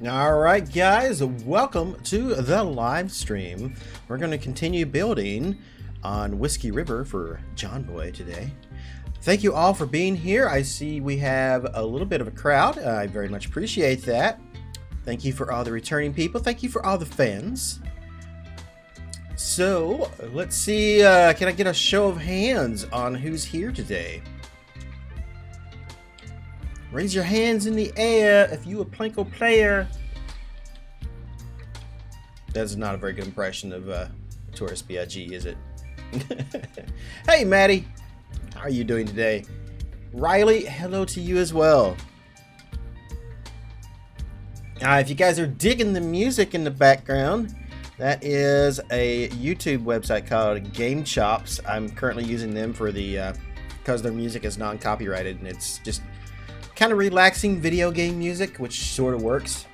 Alright guys, welcome to the live stream. We're going to continue building on Whiskey River for John Boy today. Thank you all for being here. I see we have a little bit of a crowd. I very much appreciate that. Thank you for all the returning people. Thank you for all the fans. So, let's see, can I get a show of hands on who's here today? Raise your hands in the air if you a Planko player. That's not a very good impression of Tourist BIG, is it? Hey, Maddie. How are you doing today? Riley, hello to you as well. If you guys are digging the music in the background, that is a YouTube website called Game Chops. I'm currently using them for the because their music is non-copyrighted, and it's just kind of relaxing video game music, which sort of works.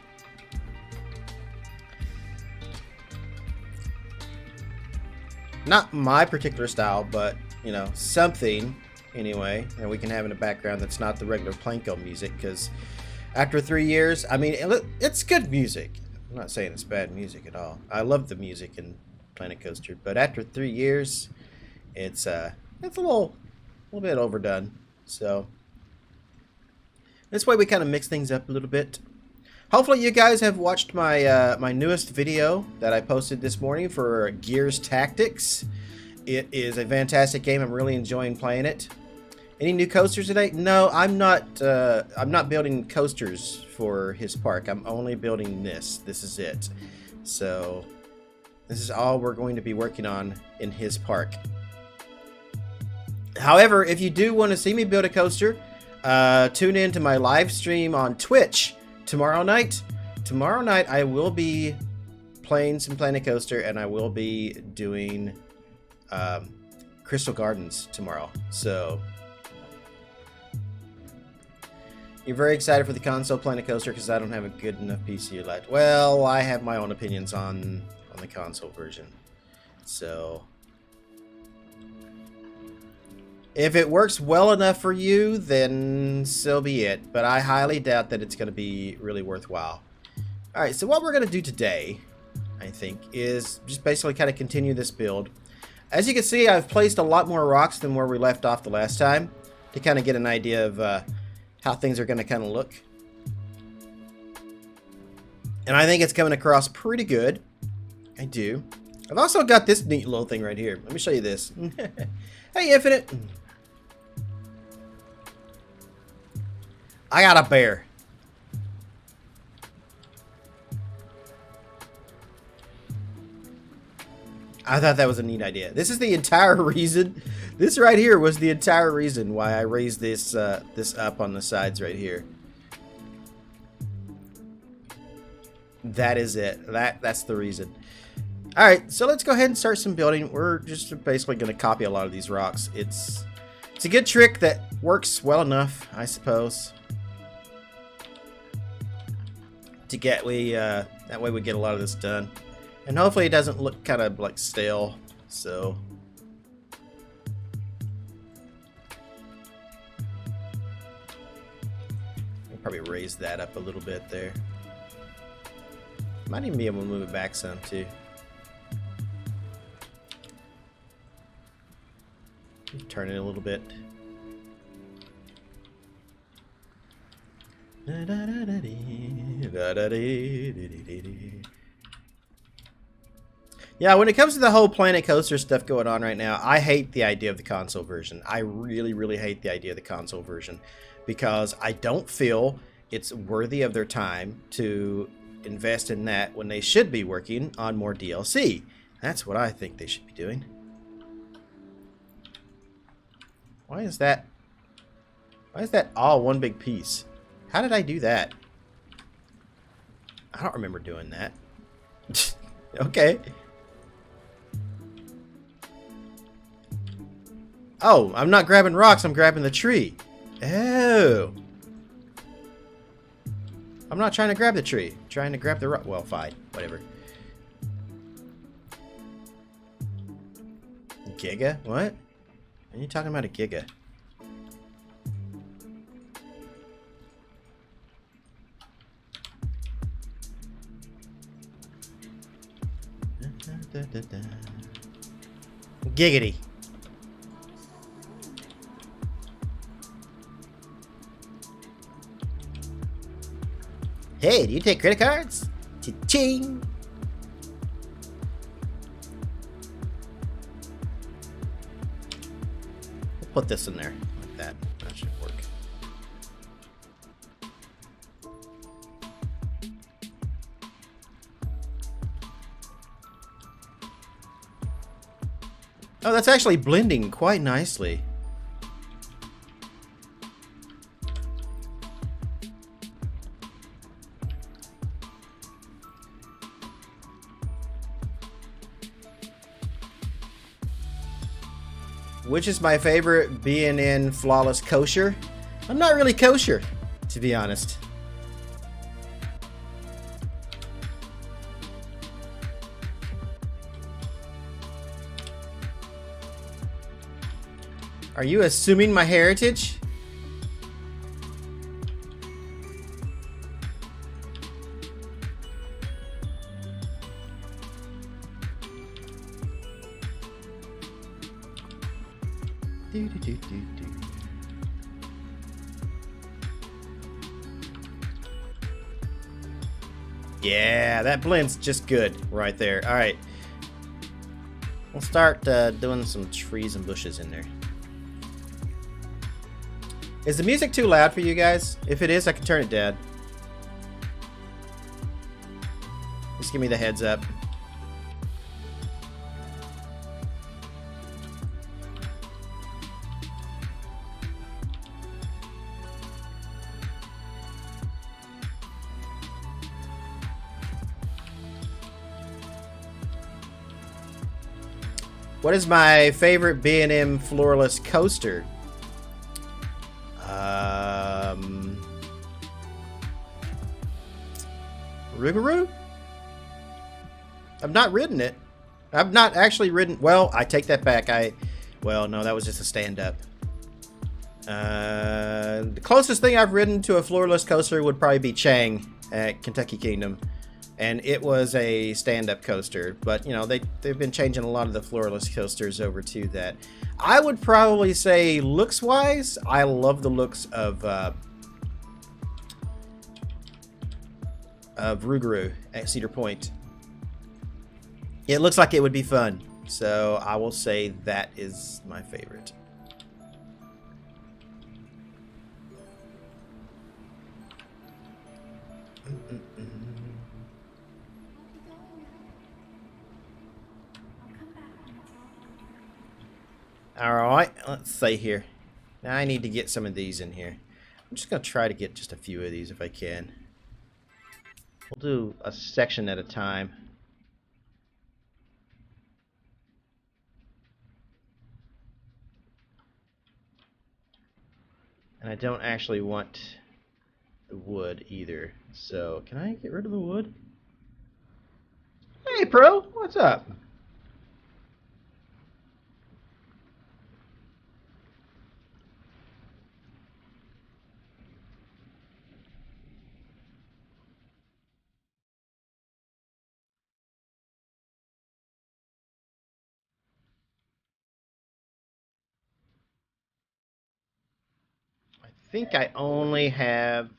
Not my particular style, but you know, something anyway, and we can have in the background that's not the regular Planko music, because after 3 years, I mean, it's good music. I'm not saying it's bad music at all. I love the music in Planet Coaster, but after 3 years, it's a little bit overdone. So this way we kind of mix things up a little bit. Hopefully you guys have watched my my newest video that I posted this morning for Gears Tactics. It is a fantastic game. I'm really enjoying playing it. Any new coasters today? No, I'm not building coasters for his park. I'm only building this. This is it. So this is all we're going to be working on in his park. However, if you do want to see me build a coaster, tune in to my live stream on Twitch tomorrow night. Tomorrow night I will be playing some Planet Coaster, and I will be doing Crystal Gardens tomorrow. So you're very excited for the console Planet Coaster because I don't have a good enough PC light. Well, I have my own opinions on the console version. So if it works well enough for you, then so be it. But I highly doubt that it's going to be really worthwhile. Alright, so what we're going to do today, I think, is just basically kind of continue this build. As you can see, I've placed a lot more rocks than where we left off the last time, to kind of get an idea of how things are going to kind of look. And I think it's coming across pretty good. I do. I've also got this neat little thing right here. Let me show you this. Hey, Infinite. I got a bear. I thought that was a neat idea. This is the entire reason. This right here was the entire reason why I raised this this up on the sides right here. That is it. That's the reason. All right, so let's go ahead and start some building. We're just basically going to copy a lot of these rocks. It's a good trick that works well enough, I suppose, to get that way we get a lot of this done. And hopefully it doesn't look kind of like stale, so. I'll probably raise that up a little bit there. Might even be able to move it back some too. Turn it a little bit. Yeah, when it comes to the whole Planet Coaster stuff going on right now, I hate the idea of the console version. I really, really hate the idea of the console version, because I don't feel it's worthy of their time to invest in that when they should be working on more DLC. That's what I think they should be doing. Why is that all one big piece? How did I do that? I don't remember doing that. Okay. Oh, I'm not grabbing rocks, I'm grabbing the tree. Oh. I'm not trying to grab the tree. I'm trying to grab the rock. Well, fine. Whatever. Giga? What? Are you talking about a giga? Da, da, da. Giggity. Hey, do you take credit cards? Cha-ching. We'll put this in there like that. That should work. Oh, that's actually blending quite nicely. Which is my favorite, being in Flawless Kosher? I'm not really kosher, to be honest. Are you assuming my heritage? Do, do, do, do, do. Yeah, that blends just good right there. All right. We'll start doing some trees and bushes in there. Is the music too loud for you guys? If it is, I can turn it down. Just give me the heads up. What is my favorite B&M floorless coaster? Rougarou? I've not ridden it. I've not actually ridden... Well, I take that back. Well, no, that was just a stand-up. The closest thing I've ridden to a floorless coaster would probably be Chang at Kentucky Kingdom. And it was a stand-up coaster. But, you know, they've been changing a lot of the floorless coasters over to that. I would probably say, looks-wise, I love the looks of Rougarou at Cedar Point. It looks like it would be fun. So I will say that is my favorite. Alright, let's see here. Now I need to get some of these in here. I'm just going to try to get just a few of these if I can. We'll do a section at a time. And I don't actually want the wood either. So, can I get rid of the wood? Hey, Pro, what's up? I think I only have...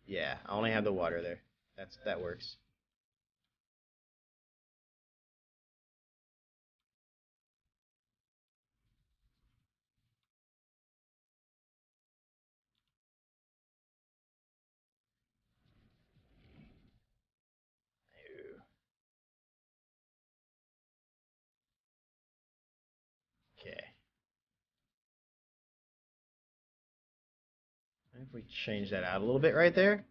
Yeah, I only have the water there. That works. Okay. If we change that out a little bit right there.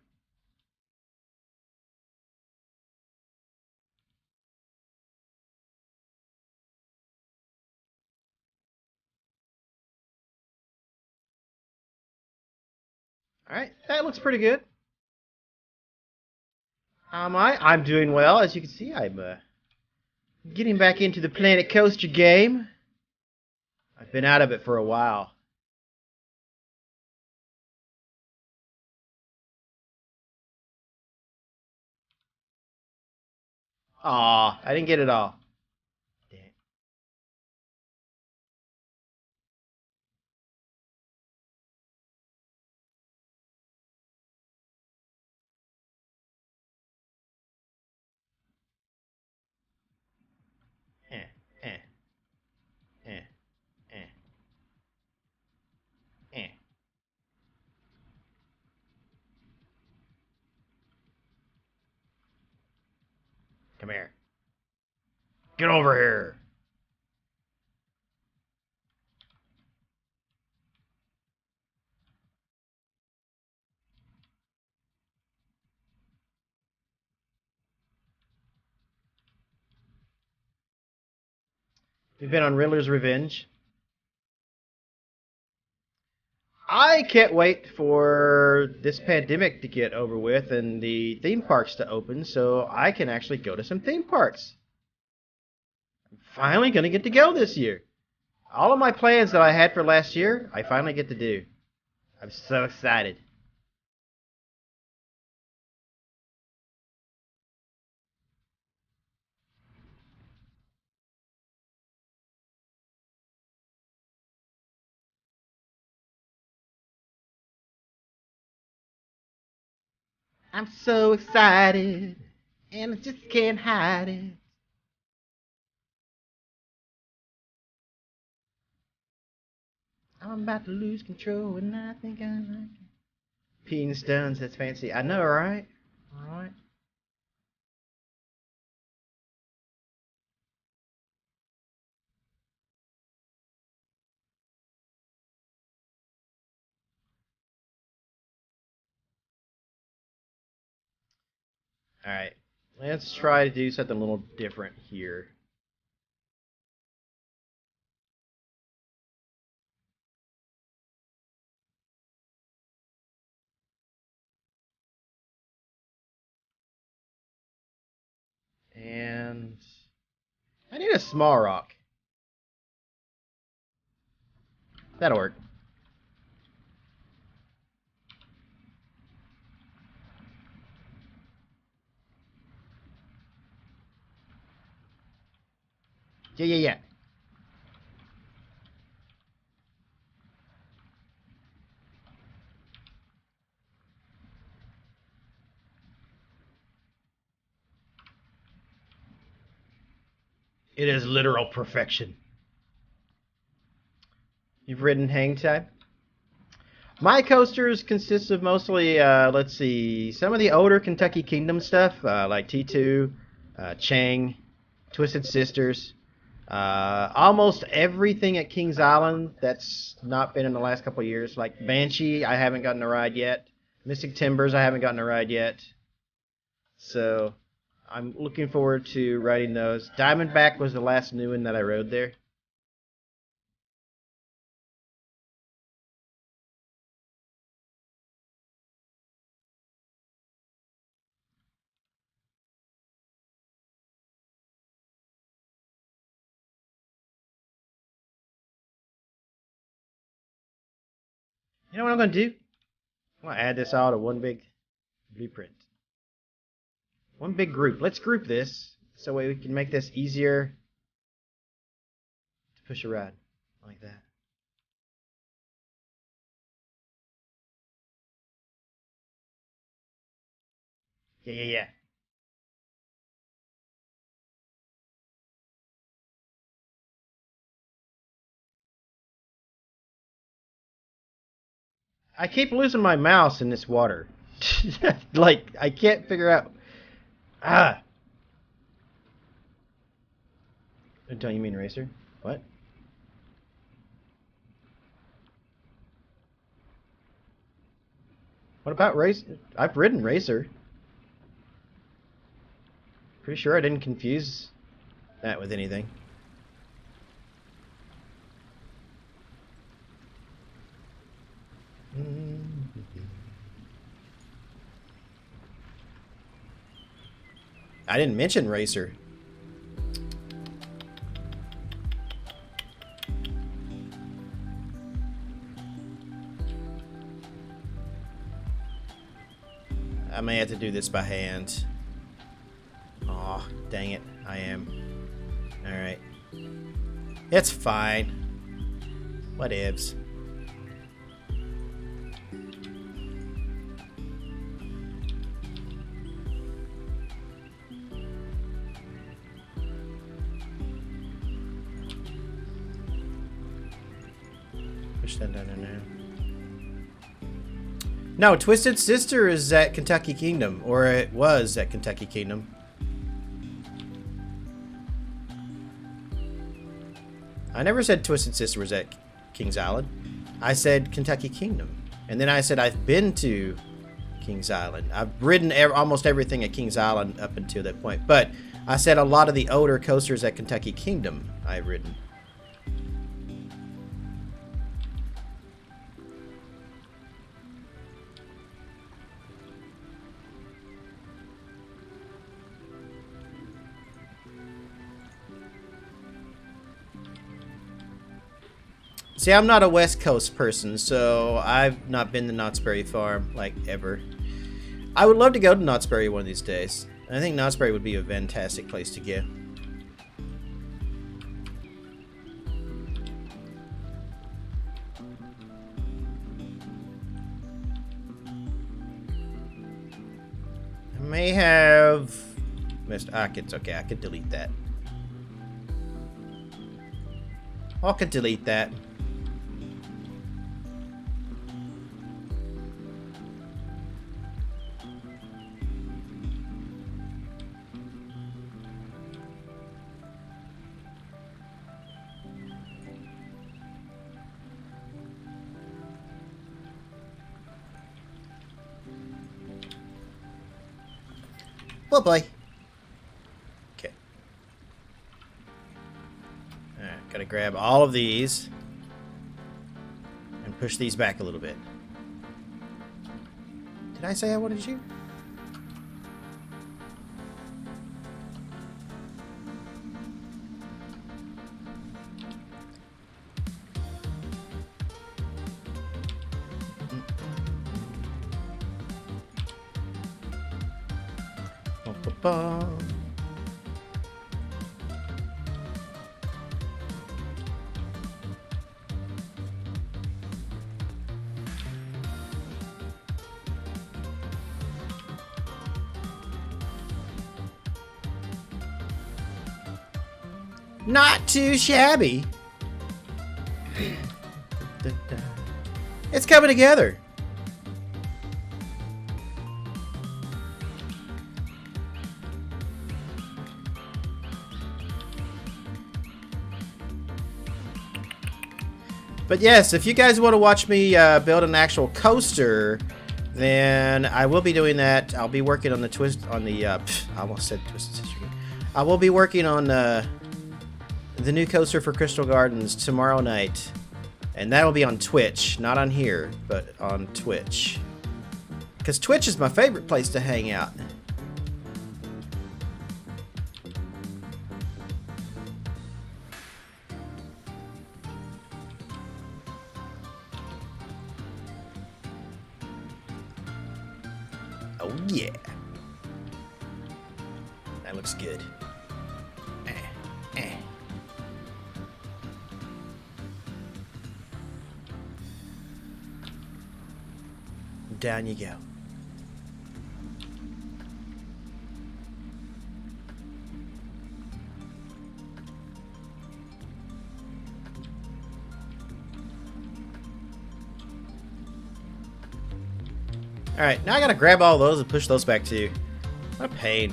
Alright, that looks pretty good. How am I? I'm doing well. As you can see, I'm getting back into the Planet Coaster game. I've been out of it for a while. Aw, I didn't get it all. Damn. Eh, eh, eh, eh, eh. Come here. Get over here. We've been on Riddler's Revenge. I can't wait for this pandemic to get over with and the theme parks to open so I can actually go to some theme parks. I'm finally going to get to go this year. All of my plans that I had for last year, I finally get to do. I'm so excited. I'm so excited, and I just can't hide it. I'm about to lose control, and I think I like it. Peeing stones, that's fancy. I know, right? Alright. Alright. Let's try to do something a little different here. And I need a small rock. That'll work. Yeah. It is literal perfection. You've ridden hang time? My coasters consist of mostly, let's see, some of the older Kentucky Kingdom stuff, like T2, Chang, Twisted Sisters, almost everything at Kings Island that's not been in the last couple of years, like Banshee, I haven't gotten a ride yet. Mystic Timbers, I haven't gotten a ride yet. So I'm looking forward to riding those. Diamondback was the last new one that I rode there. You know what I'm going to do? I'm going to add this all to one big blueprint. One big group. Let's group this so we can make this easier to push around like that. Yeah. I keep losing my mouse in this water. Like, I can't figure out. Ah! Don't you mean racer? What? What about race? I've ridden racer. Pretty sure I didn't confuse that with anything. I didn't mention racer. I may have to do this by hand. Aw. Dang it, I am. Alright. It's fine. Whatevs. Push that down in there. No, Twisted Sister is at Kentucky Kingdom, or it was at Kentucky Kingdom. I never said Twisted Sister was at Kings Island. I said Kentucky Kingdom. And then I said I've been to Kings Island. I've ridden almost everything at Kings Island up until that point. But I said a lot of the older coasters at Kentucky Kingdom I've ridden. See, I'm not a West Coast person, so I've not been to Knott's Berry Farm, like, ever. I would love to go to Knott's Berry one of these days. I think Knott's Berry would be a fantastic place to go. I may have missed. It's okay. I could delete that. I could delete that. Oh boy. Okay. Alright, gotta grab all of these and push these back a little bit. Did I say I wanted you? Not too shabby. It's coming together. But yes, if you guys want to watch me build an actual coaster, then I will be doing that. I'll be working on the I almost said Twisted Sister. I will be working on the new coaster for Crystal Gardens tomorrow night. And that'll be on Twitch, not on here, but on Twitch. Because Twitch is my favorite place to hang out. Oh yeah. That looks good. Down you go. Alright, now I gotta grab all those and push those back too. What a pain.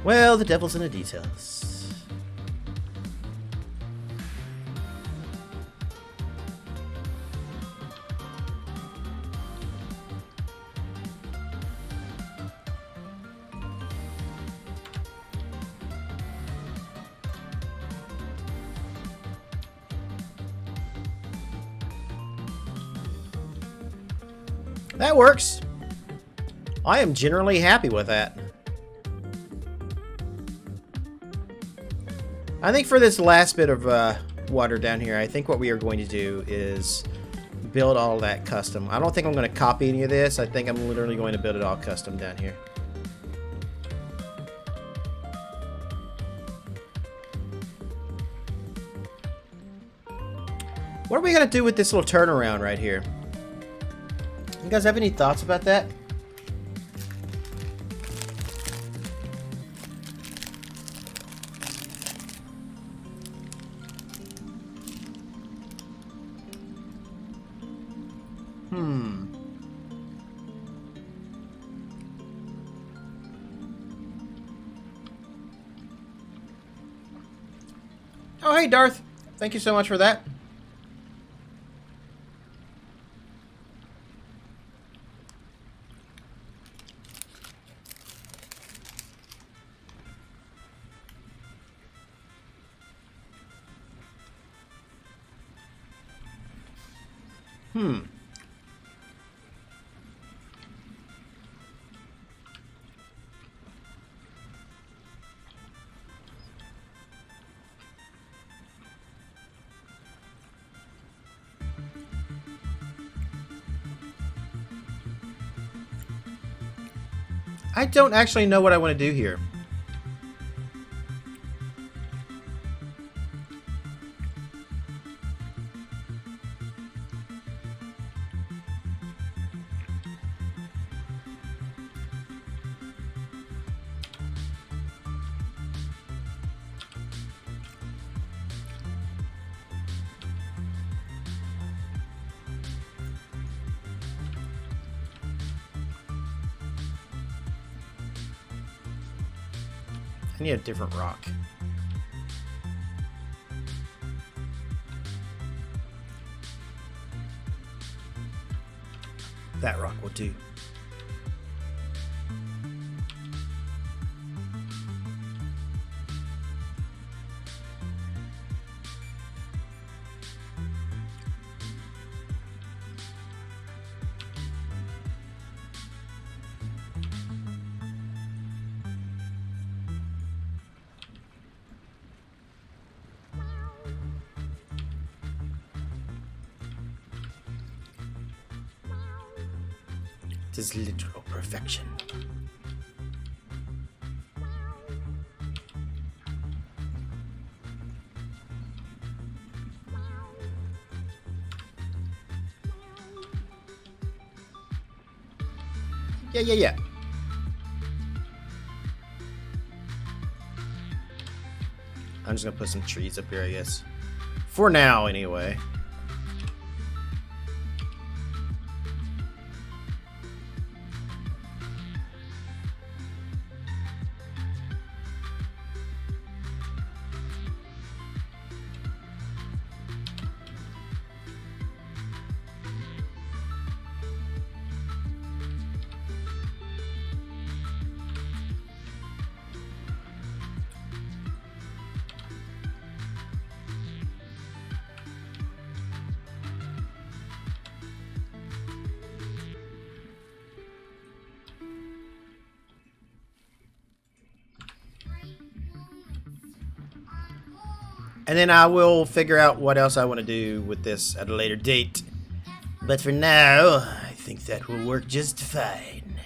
Well, the devil's in the details. That works. I am generally happy with that. I think for this last bit of water down here, I think what we are going to do is build all that custom. I don't think I'm going to copy any of this. I think I'm literally going to build it all custom down here. What are we going to do with this little turnaround right here? You guys have any thoughts about that? Oh, hey, Darth. Thank you so much for that. I don't actually know what I want to do here. I need a different rock. That rock will do. It is literal perfection. Yeah. I'm just gonna put some trees up here, I guess. For now, anyway. And then I will figure out what else I want to do with this at a later date. But for now, I think that will work just fine.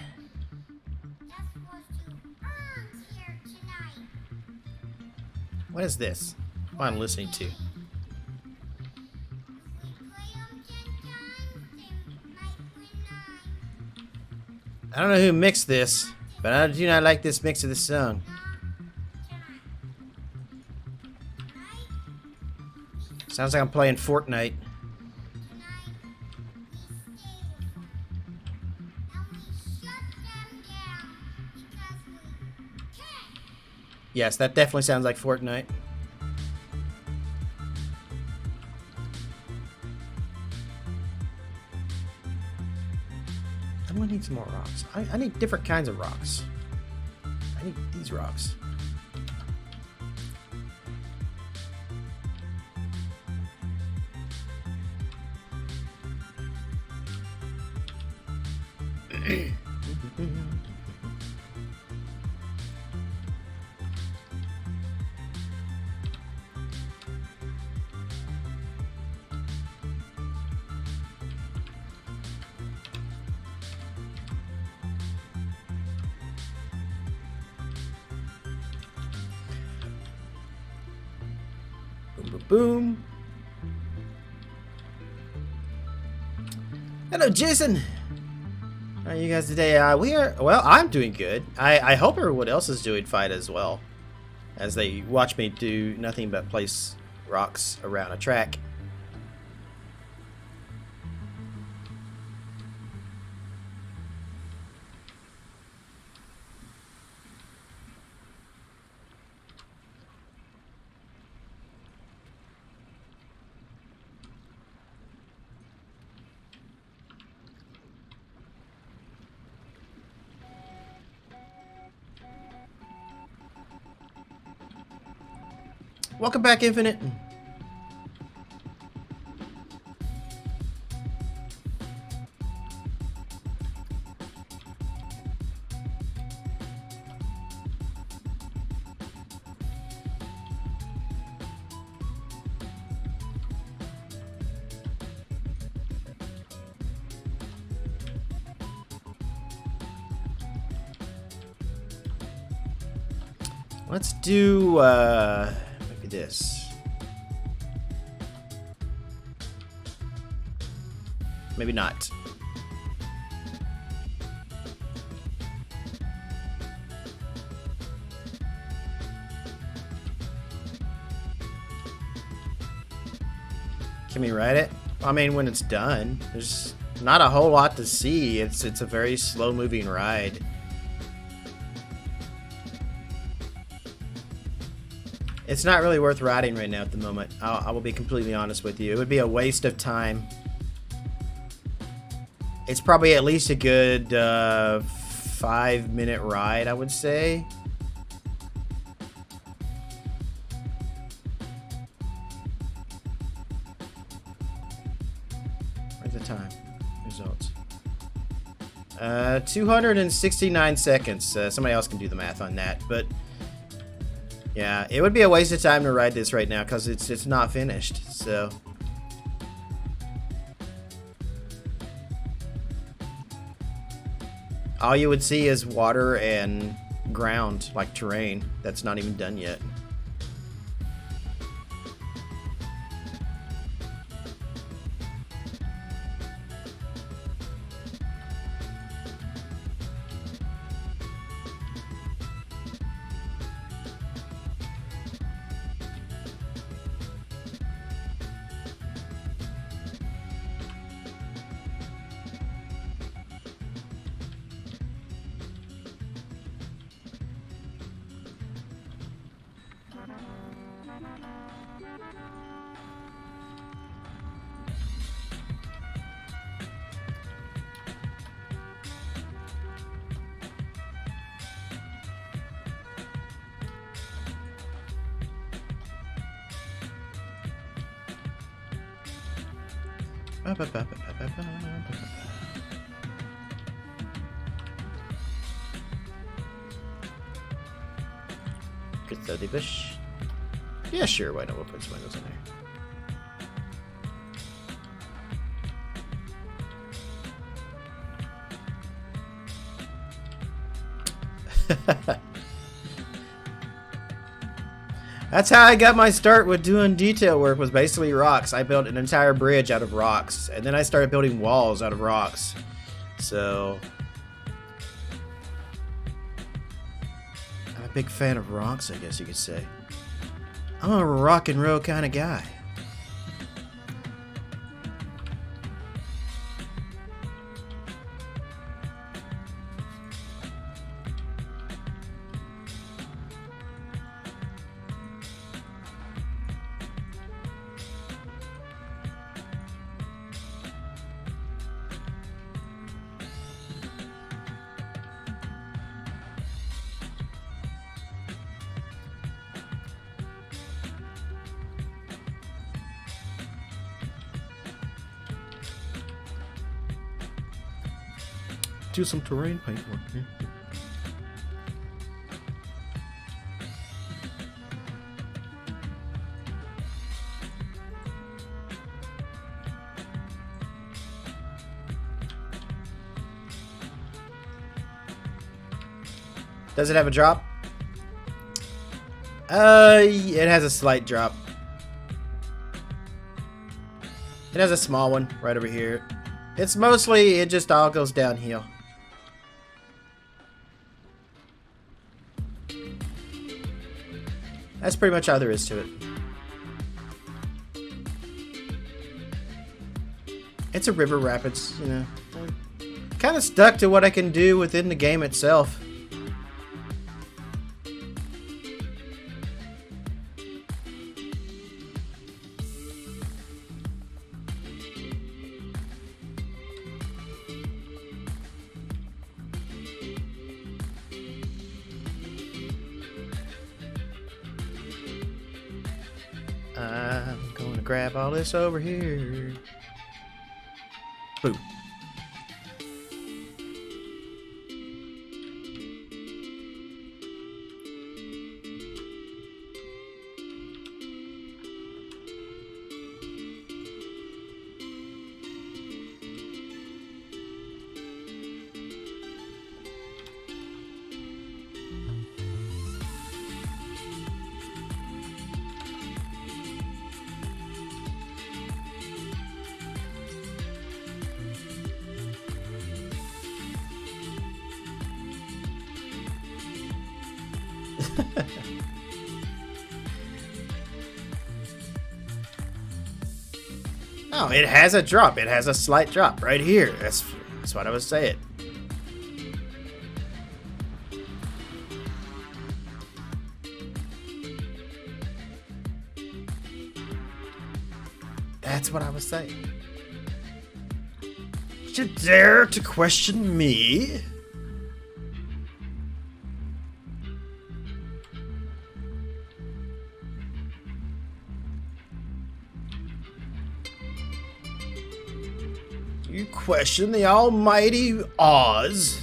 What is this? What am I listening to? I don't know who mixed this, but I do not like this mix of the song. Sounds like I'm playing Fortnite. Yes, that definitely sounds like Fortnite. I'm gonna need some more rocks. I need different kinds of rocks. I need these rocks. boom, boom. Hello, Jason. How are you guys today? Well, I'm doing good. I hope everyone else is doing fine as well, as they watch me do nothing but place rocks around a track. Welcome back, Infinite. Let's do maybe this. Maybe not. Can we ride it? I mean, when it's done, there's not a whole lot to see. It's a very slow-moving ride. It's not really worth riding right now at the moment. I will be completely honest with you. It would be a waste of time. It's probably at least a good 5-minute ride, I would say. Where's the time? Results. 269 seconds. Somebody else can do the math on that, but yeah, it would be a waste of time to ride this right now because it's not finished. So all you would see is water and ground, like terrain, that's not even done yet. Good study, Bish. Yeah, sure. Why not? We'll put some windows in there. That's how I got my start with doing detail work, was basically rocks. I built an entire bridge out of rocks, and then I started building walls out of rocks. So I'm a big fan of rocks, I guess you could say. I'm a rock and roll kind of guy. Do some terrain paintwork here. Does it have a drop? It has a slight drop. It has a small one right over here. It's mostly, it just all goes downhill. That's pretty much all there is to it. It's a river rapids, you know. Kind of stuck to what I can do within the game itself. I'm going to grab all this over here. Boom. Oh, it has a drop. It has a slight drop right here. That's what I was saying. That's what I was saying. You dare to question me? You question the almighty Oz?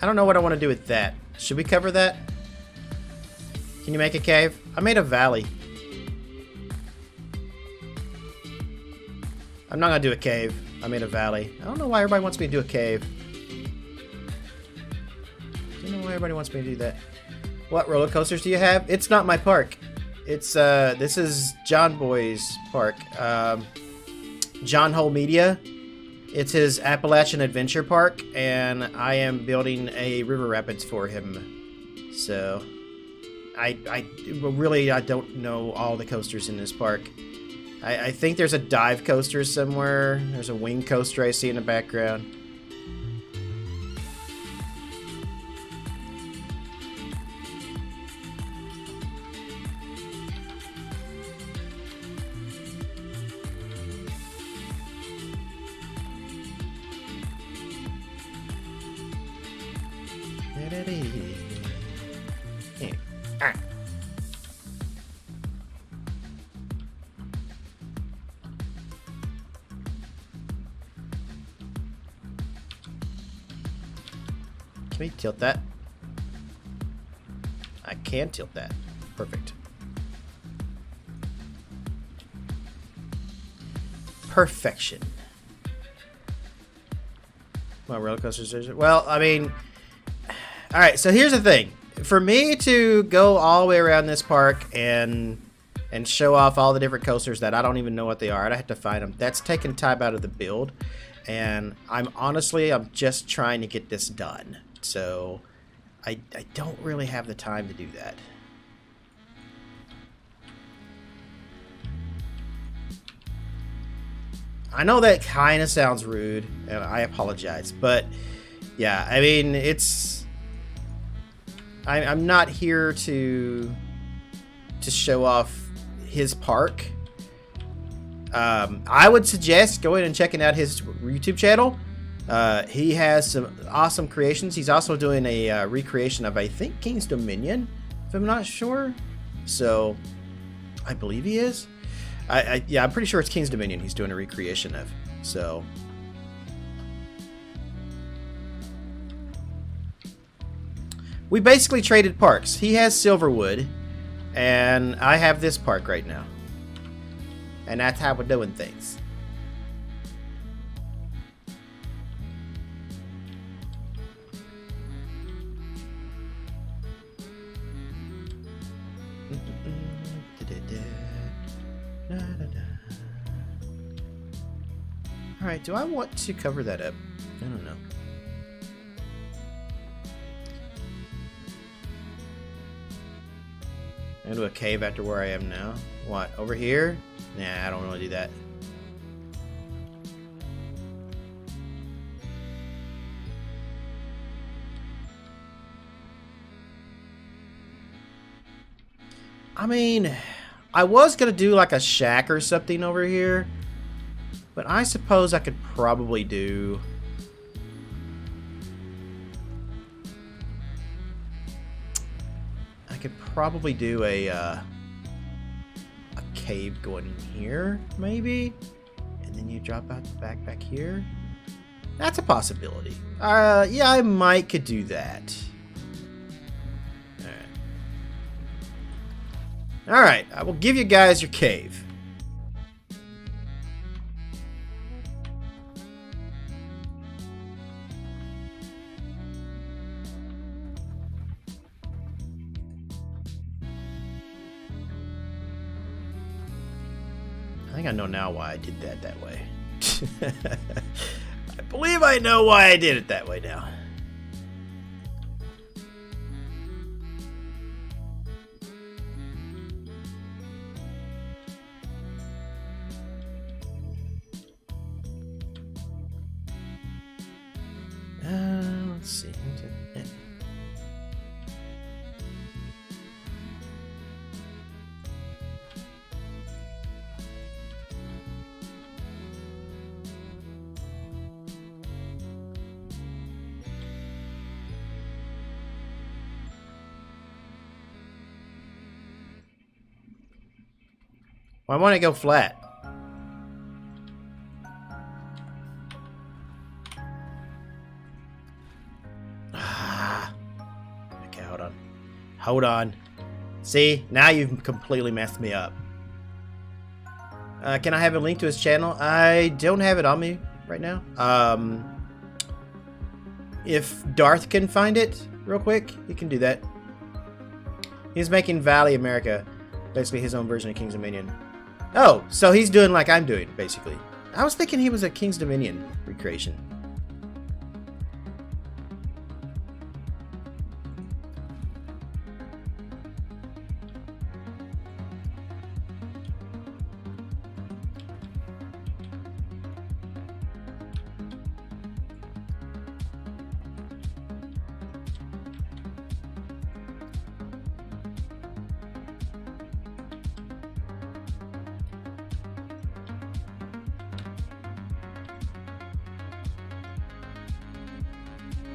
I don't know what I want to do with that. Should we cover that? Can you make a cave? I made a valley. I'm not going to do a cave. I made a valley. I don't know why everybody wants me to do a cave. I don't know why everybody wants me to do that. What roller coasters do you have? It's not my park. It's, this is John Boy's park. JohnHull Media. It's his Appalachian Adventure Park, and I am building a river rapids for him. So, I don't know all the coasters in this park. I think there's a dive coaster somewhere. There's a wing coaster I see in the background. Can we tilt that? I can tilt that. Perfect. Perfection. Well, roller coasters. Well, I mean, all right. So here's the thing: for me to go all the way around this park and show off all the different coasters that I don't even know what they are, I have to find them. That's taking time out of the build, and I'm just trying to get this done. So I don't really have the time to do that. I know that kind of sounds rude, and I apologize, but yeah, I mean, I'm not here to show off his park. I would suggest going and checking out his YouTube channel. He has some awesome creations. He's also doing a recreation of, I think, King's Dominion, if I'm not sure. So, I believe he is. Yeah, I'm pretty sure it's King's Dominion he's doing a recreation of. So we basically traded parks. He has Silverwood, and I have this park right now. And that's how we're doing things. Alright, do I want to cover that up? I don't know. Into a cave after where I am now. What, over here? Nah, I don't want to do that. I mean, I was gonna do like a shack or something over here, but I suppose I could probably do... I could probably do a cave going in here, maybe? And then you drop out the back here? That's a possibility. Yeah, I might could do that. Alright, I will give you guys your cave. I think I know now why I did that way. I believe I know why I did it that way now. Let's see. Why won't it go flat? Okay, hold on. Hold on. See, now you've completely messed me up. Can I have a link to his channel? I don't have it on me right now. If Darth can find it real quick, he can do that. He's making Valley America, basically his own version of King's Dominion. Oh, so he's doing like I'm doing, basically. I was thinking he was a King's Dominion recreation.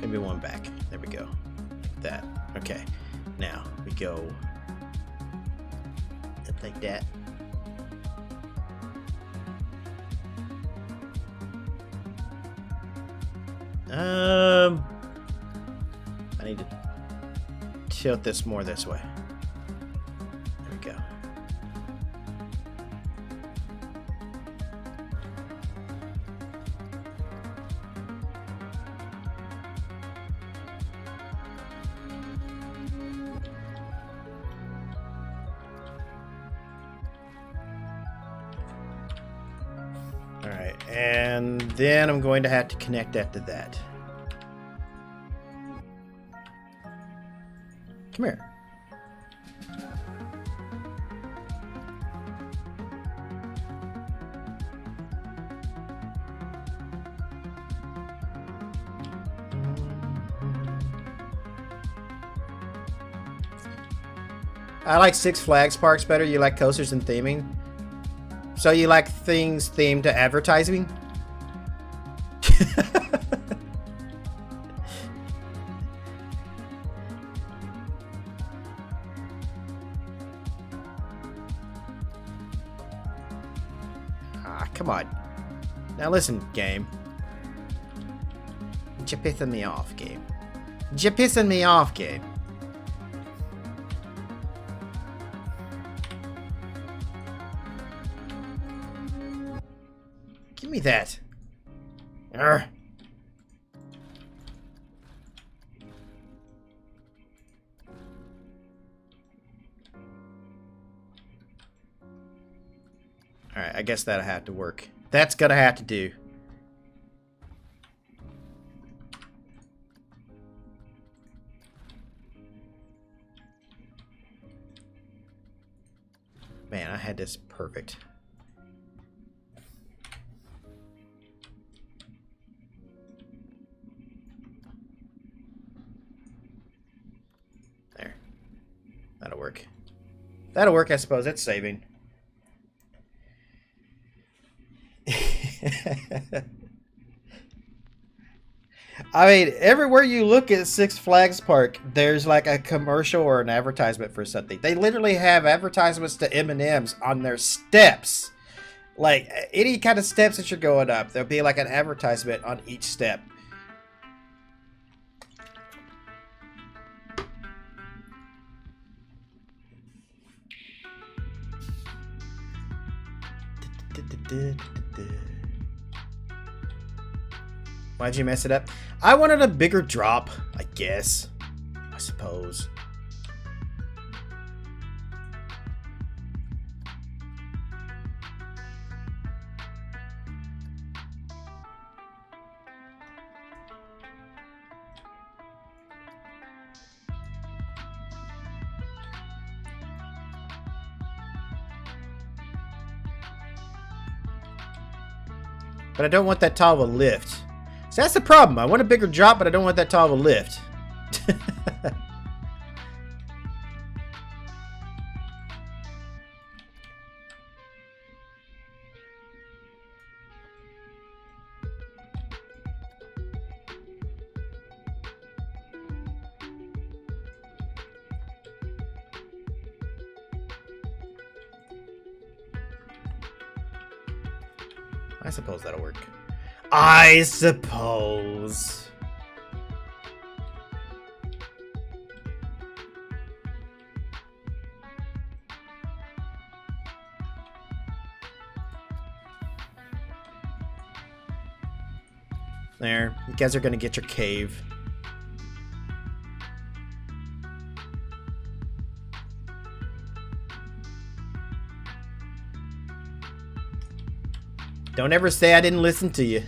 Maybe one back. There we go. Like that. Okay. Now we go up like that. I need to tilt this more this way. There we go. Alright, and then I'm going to have to connect that to that. Come here. I like Six Flags parks better. You like coasters and theming? So you like things themed to advertising? Come on. Now listen, game. You're pissing me off, game. You're pissing me off, game. Give me that. Urgh. Alright, I guess that'll have to work. That's gonna have to do. Man, I had this perfect. There. That'll work. That'll work, I suppose. It's saving. I mean, everywhere you look at Six Flags Park, there's like a commercial or an advertisement for something. They literally have advertisements to M&Ms on their steps. Like, any kind of steps that you're going up, there'll be like an advertisement on each step. Why'd you mess it up? I wanted a bigger drop, I guess. I suppose. But I don't want that tall of a lift. So that's the problem. I want a bigger drop, but I don't want that tall of a lift. I suppose that'll work. I suppose. There. You guys are gonna get your cave. Don't ever say I didn't listen to you.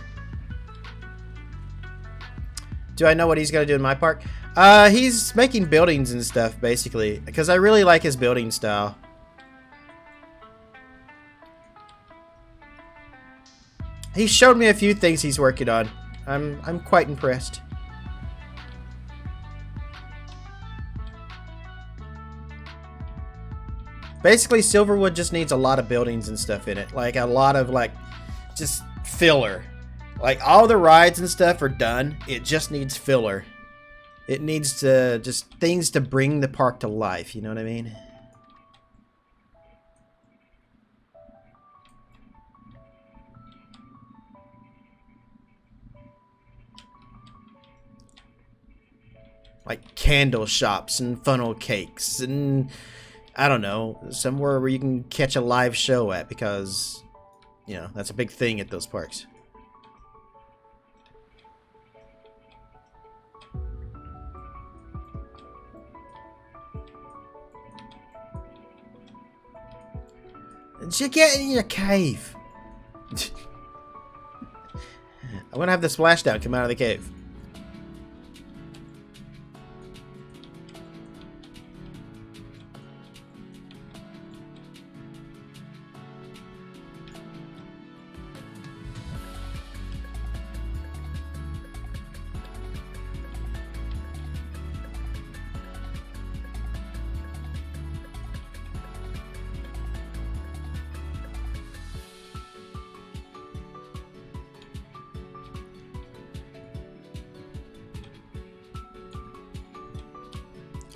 Do I know what he's going to do in my park? He's making buildings and stuff, basically. Because I really like his building style. He showed me a few things he's working on. I'm quite impressed. Basically, Silverwood just needs a lot of buildings and stuff in it. Like, a lot of, like, just filler. Like, all the rides and stuff are done. It just needs filler. It needs to just things to bring the park to life. You know what I mean? Like candle shops and funnel cakes and I don't know, somewhere where you can catch a live show at, because you know, that's a big thing at those parks. Did you get in your cave? I'm gonna have the splashdown come out of the cave.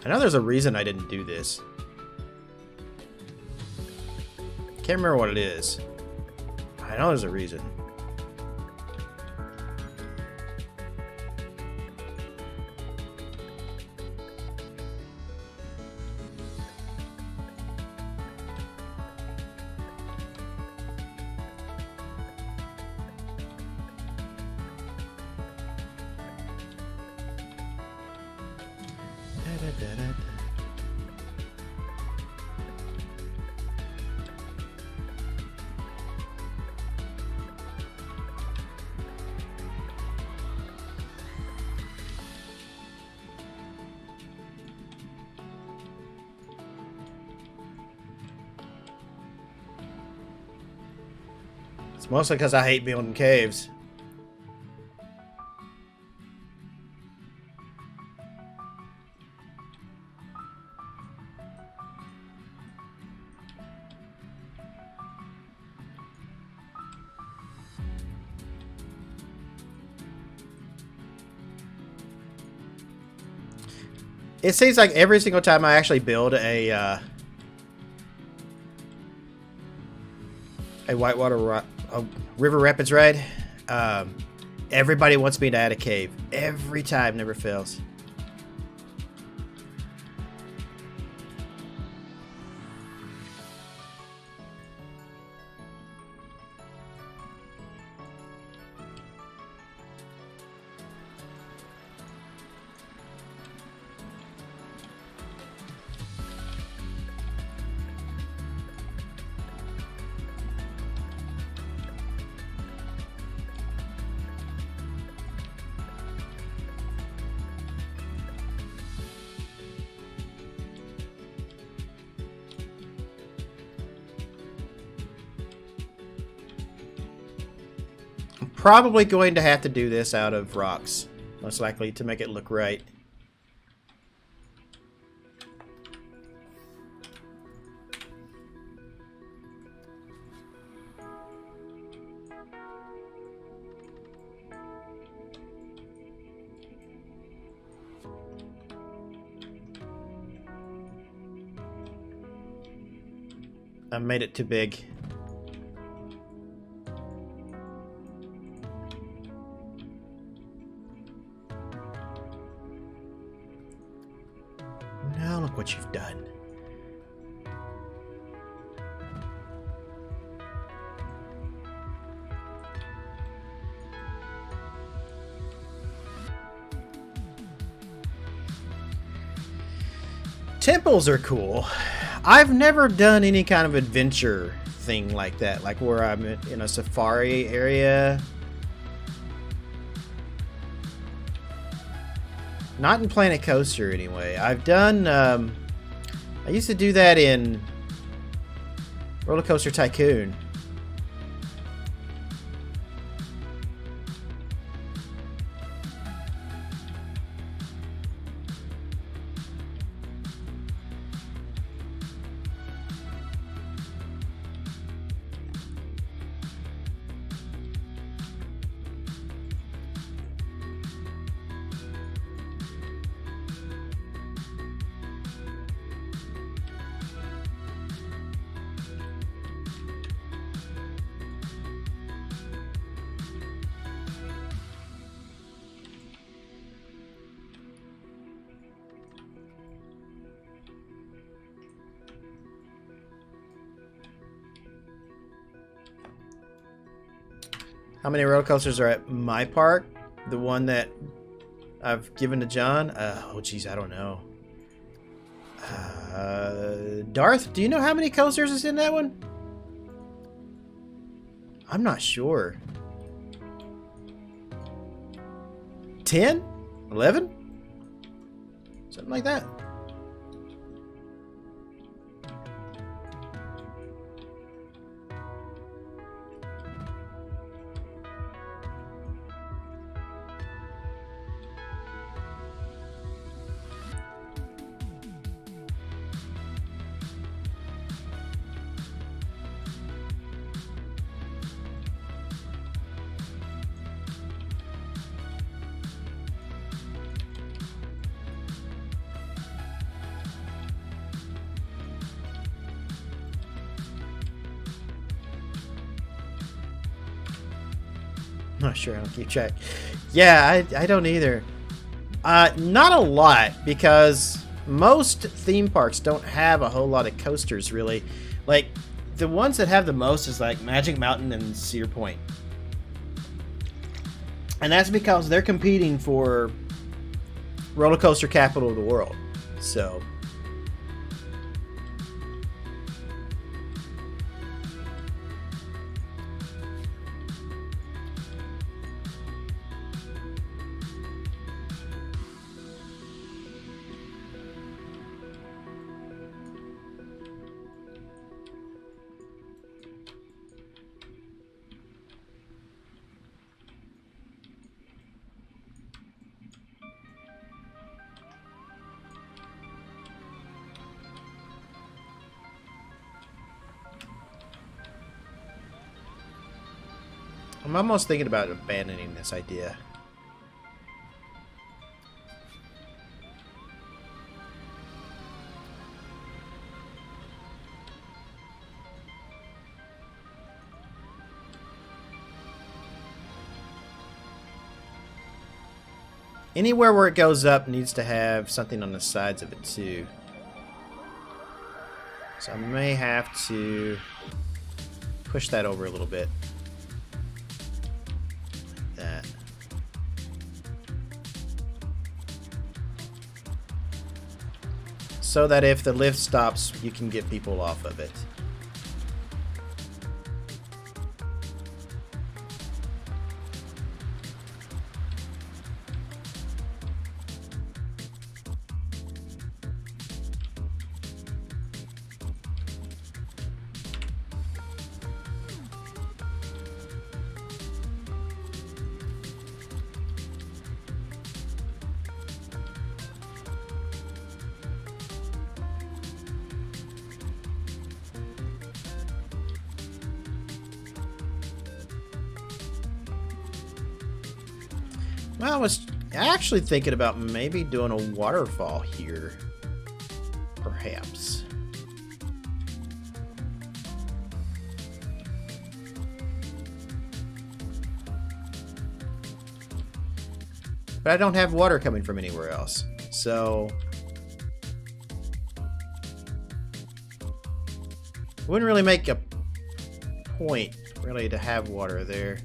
I know there's a reason I didn't do this. Can't remember what it is. I I know there's a reason. It's mostly because I hate building caves. It seems like every single time I actually build a whitewater river rapids ride, everybody wants me to add a cave. Every time, never fails. Probably going to have to do this out of rocks, most likely, to make it look right. I made it too big. Now look what you've done. Temples are cool. I've never done any kind of adventure thing like that, like where I'm in a safari area. Not in Planet Coaster, anyway. I've done, I used to do that in Roller Coaster Tycoon. How many roller coasters are at my park? The one that I've given to John? Oh, geez, I don't know. Darth, do you know how many coasters is in that one? I'm not sure. 10? 11? Something like that. not sure. I don't keep track. Yeah, I don't either. Not a lot, because most theme parks don't have a whole lot of coasters, really. Like, the ones that have the most is like Magic Mountain and Cedar Point. And that's because they're competing for roller coaster capital of the world. So I'm almost thinking about abandoning this idea. Anywhere where it goes up needs to have something on the sides of it too. So I may have to push that over a little bit. Like that. So that if the lift stops, you can get people off of it. Well, I was actually thinking about maybe doing a waterfall here. Perhaps. But I don't have water coming from anywhere else. So it wouldn't really make a point really to have water there.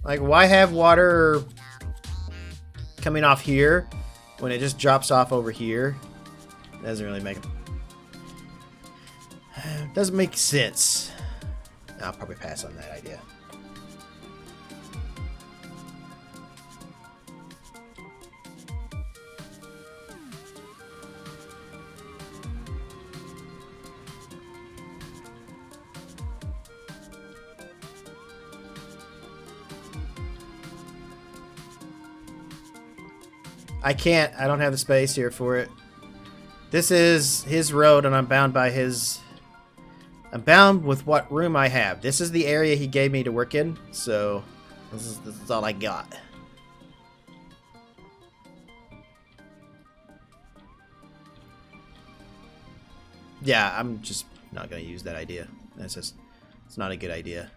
Like, why have water coming off here when it just drops off over here? Doesn't really make doesn't make sense. I'll probably pass on that idea. I can't. I don't have the space here for it. This is his road, and I'm bound by his... I'm bound with what room I have. This is the area he gave me to work in, so this is all I got. Yeah, I'm just not going to use that idea. It's not a good idea.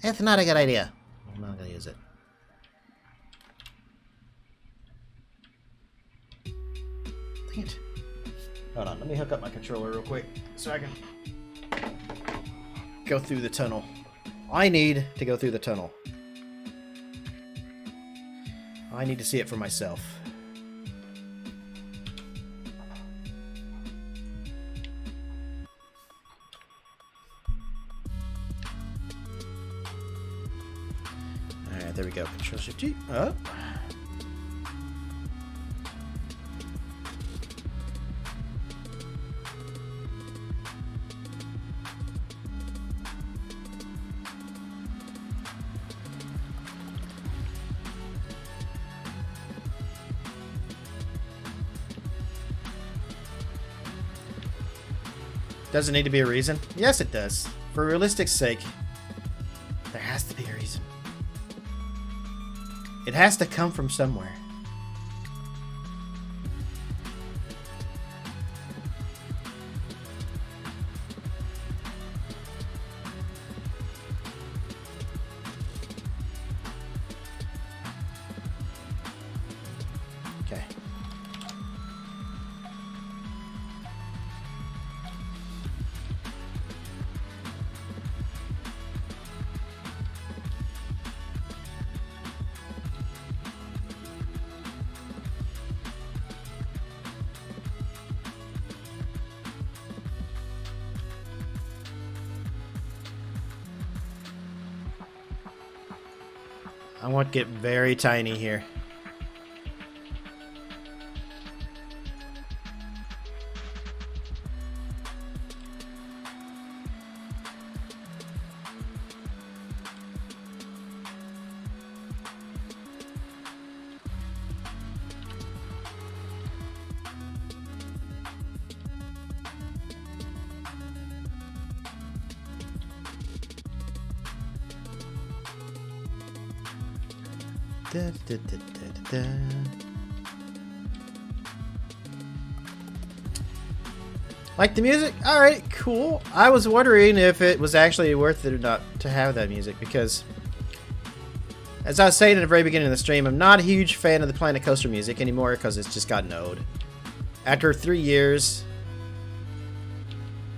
It's not a good idea. I'm not going to use it. Dang it. Hold on, let me hook up my controller real quick so I can go through the tunnel. I need to go through the tunnel. I need to see it for myself. Alright, there we go. Control Shift G. Up. Does it need to be a reason? Yes, it does. For realistic sake, there has to be a reason. It has to come from somewhere. I want to get very tiny here. Da, da, da, da, da. Like the music? Alright, cool. I was wondering if it was actually worth it or not to have that music, because as I was saying in the very beginning of the stream, I'm not a huge fan of the Planet Coaster music anymore because it's just gotten old. After 3 years,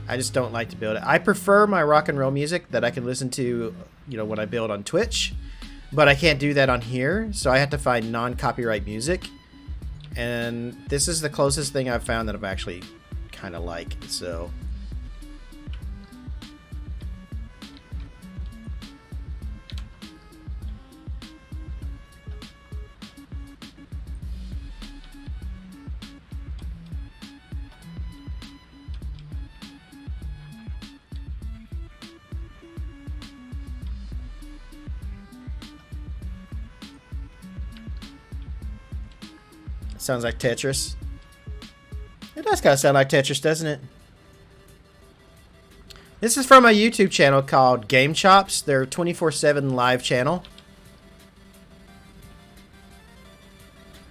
I just don't like to build it. I prefer my rock and roll music that I can listen to, you know, when I build on Twitch. But I can't do that on here, so I have to find non-copyright music. And this is the closest thing I've found that I've actually kind of like, so... Sounds like Tetris. It does kind of sound like Tetris, doesn't it? This is from a YouTube channel called Game Chops. They're a 24/7 live channel.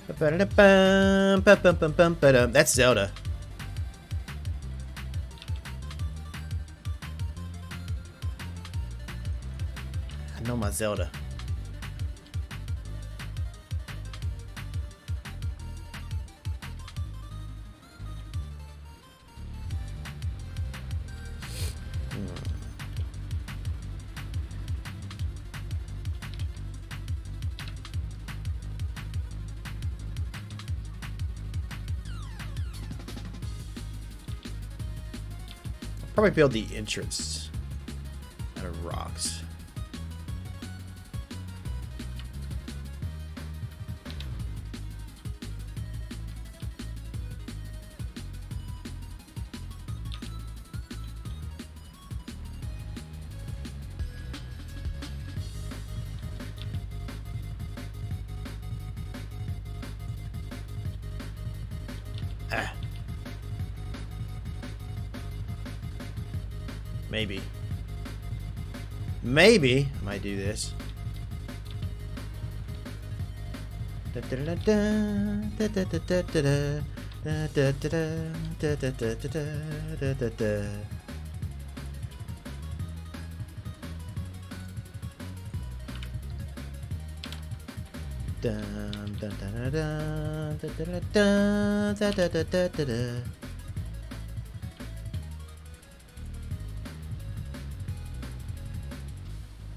That's Zelda. I know my Zelda. Probably build the entrance out of rocks. Maybe. Maybe I might do this.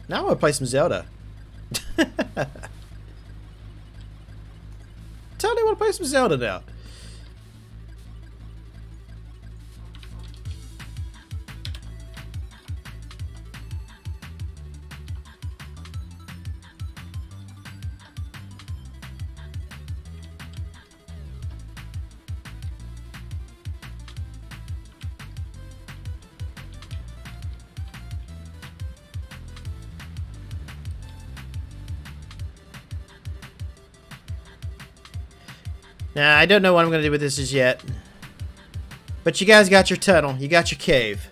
Now I want to play some Zelda. Tell me I want to play some Zelda now. Nah, I don't know what I'm going to do with this as yet. But you guys got your tunnel. You got your cave.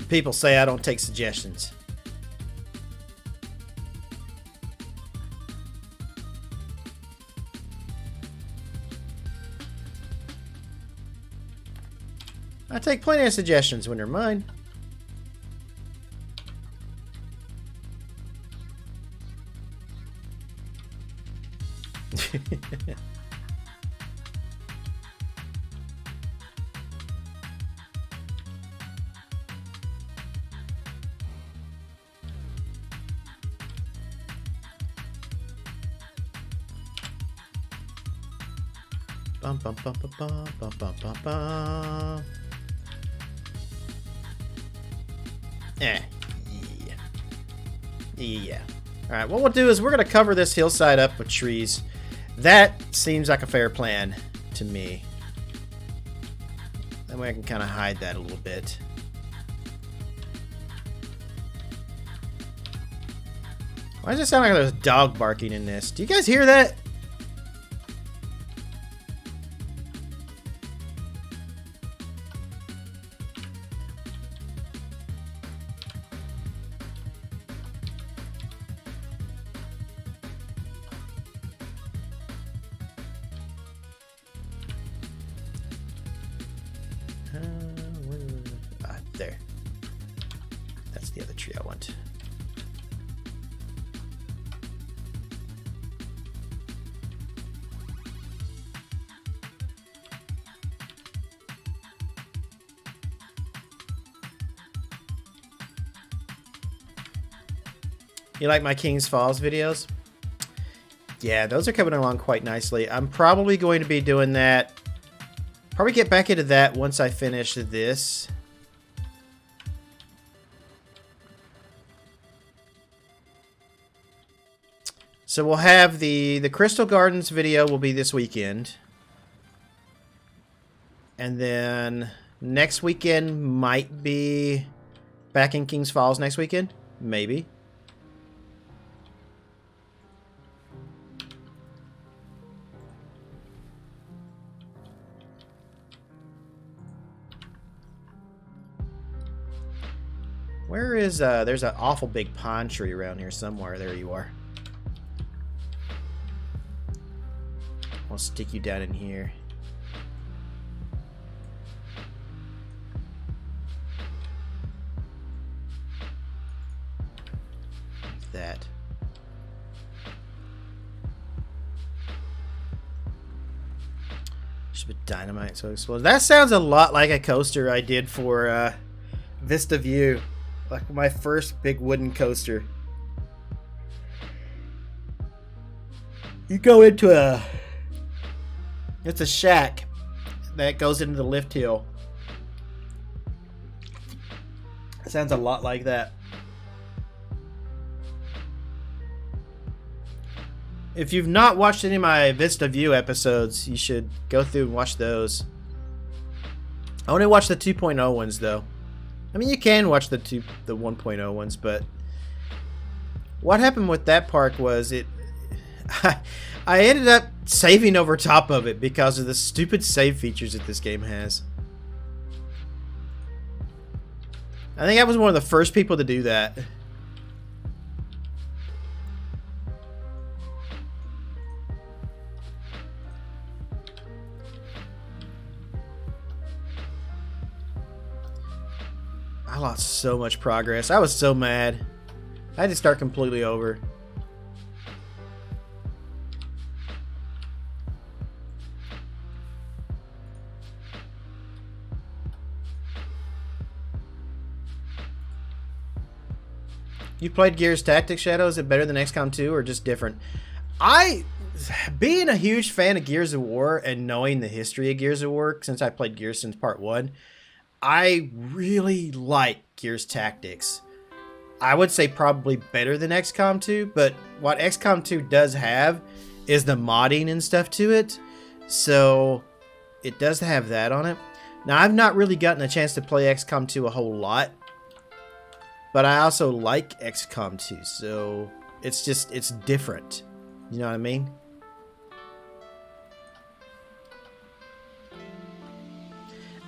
People say I don't take suggestions. I take plenty of suggestions when they're mine. Bum, bum, bum, bum, bum, bum, bum, bum, bum. Yeah. Yeah. Alright, what we'll do is we're going to cover this hillside up with trees. That seems like a fair plan to me. That way I can kind of hide that a little bit. Why does it sound like there's a dog barking in this? Do you guys hear that? There. That's the other tree I want. You like my Kings Falls videos? Yeah, those are coming along quite nicely. I'm probably going to be doing that. Probably get back into that once I finish this. So we'll have the Crystal Gardens video will be this weekend. And then next weekend might be back in Kings Falls next weekend. Maybe. Where is, there's an awful big pine tree around here somewhere. There you are. I'll stick you down in here. Like that. Should be dynamite so it explodes. That sounds a lot like a coaster I did for Vista View. Like my first big wooden coaster. You go into a... It's a shack that goes into the lift hill. It sounds a lot like that. If you've not watched any of my Vista View episodes, you should go through and watch those. I only watched the 2.0 ones though. I mean, you can watch the 1.0 ones, but what happened with that park was I ended up saving over top of it because of the stupid save features that this game has. I think I was one of the first people to do that. I lost so much progress. I was so mad. I had to start completely over. You played Gears Tactics, Shadow? Is it better than XCOM 2 or just different? Being a huge fan of Gears of War and knowing the history of Gears of War, since I played Gears since part 1, I really like Gears Tactics. I would say probably better than XCOM 2, but what XCOM 2 does have is the modding and stuff to it, so it does have that on it. Now, I've not really gotten a chance to play XCOM 2 a whole lot, but I also like XCOM 2, so it's different. You know what I mean?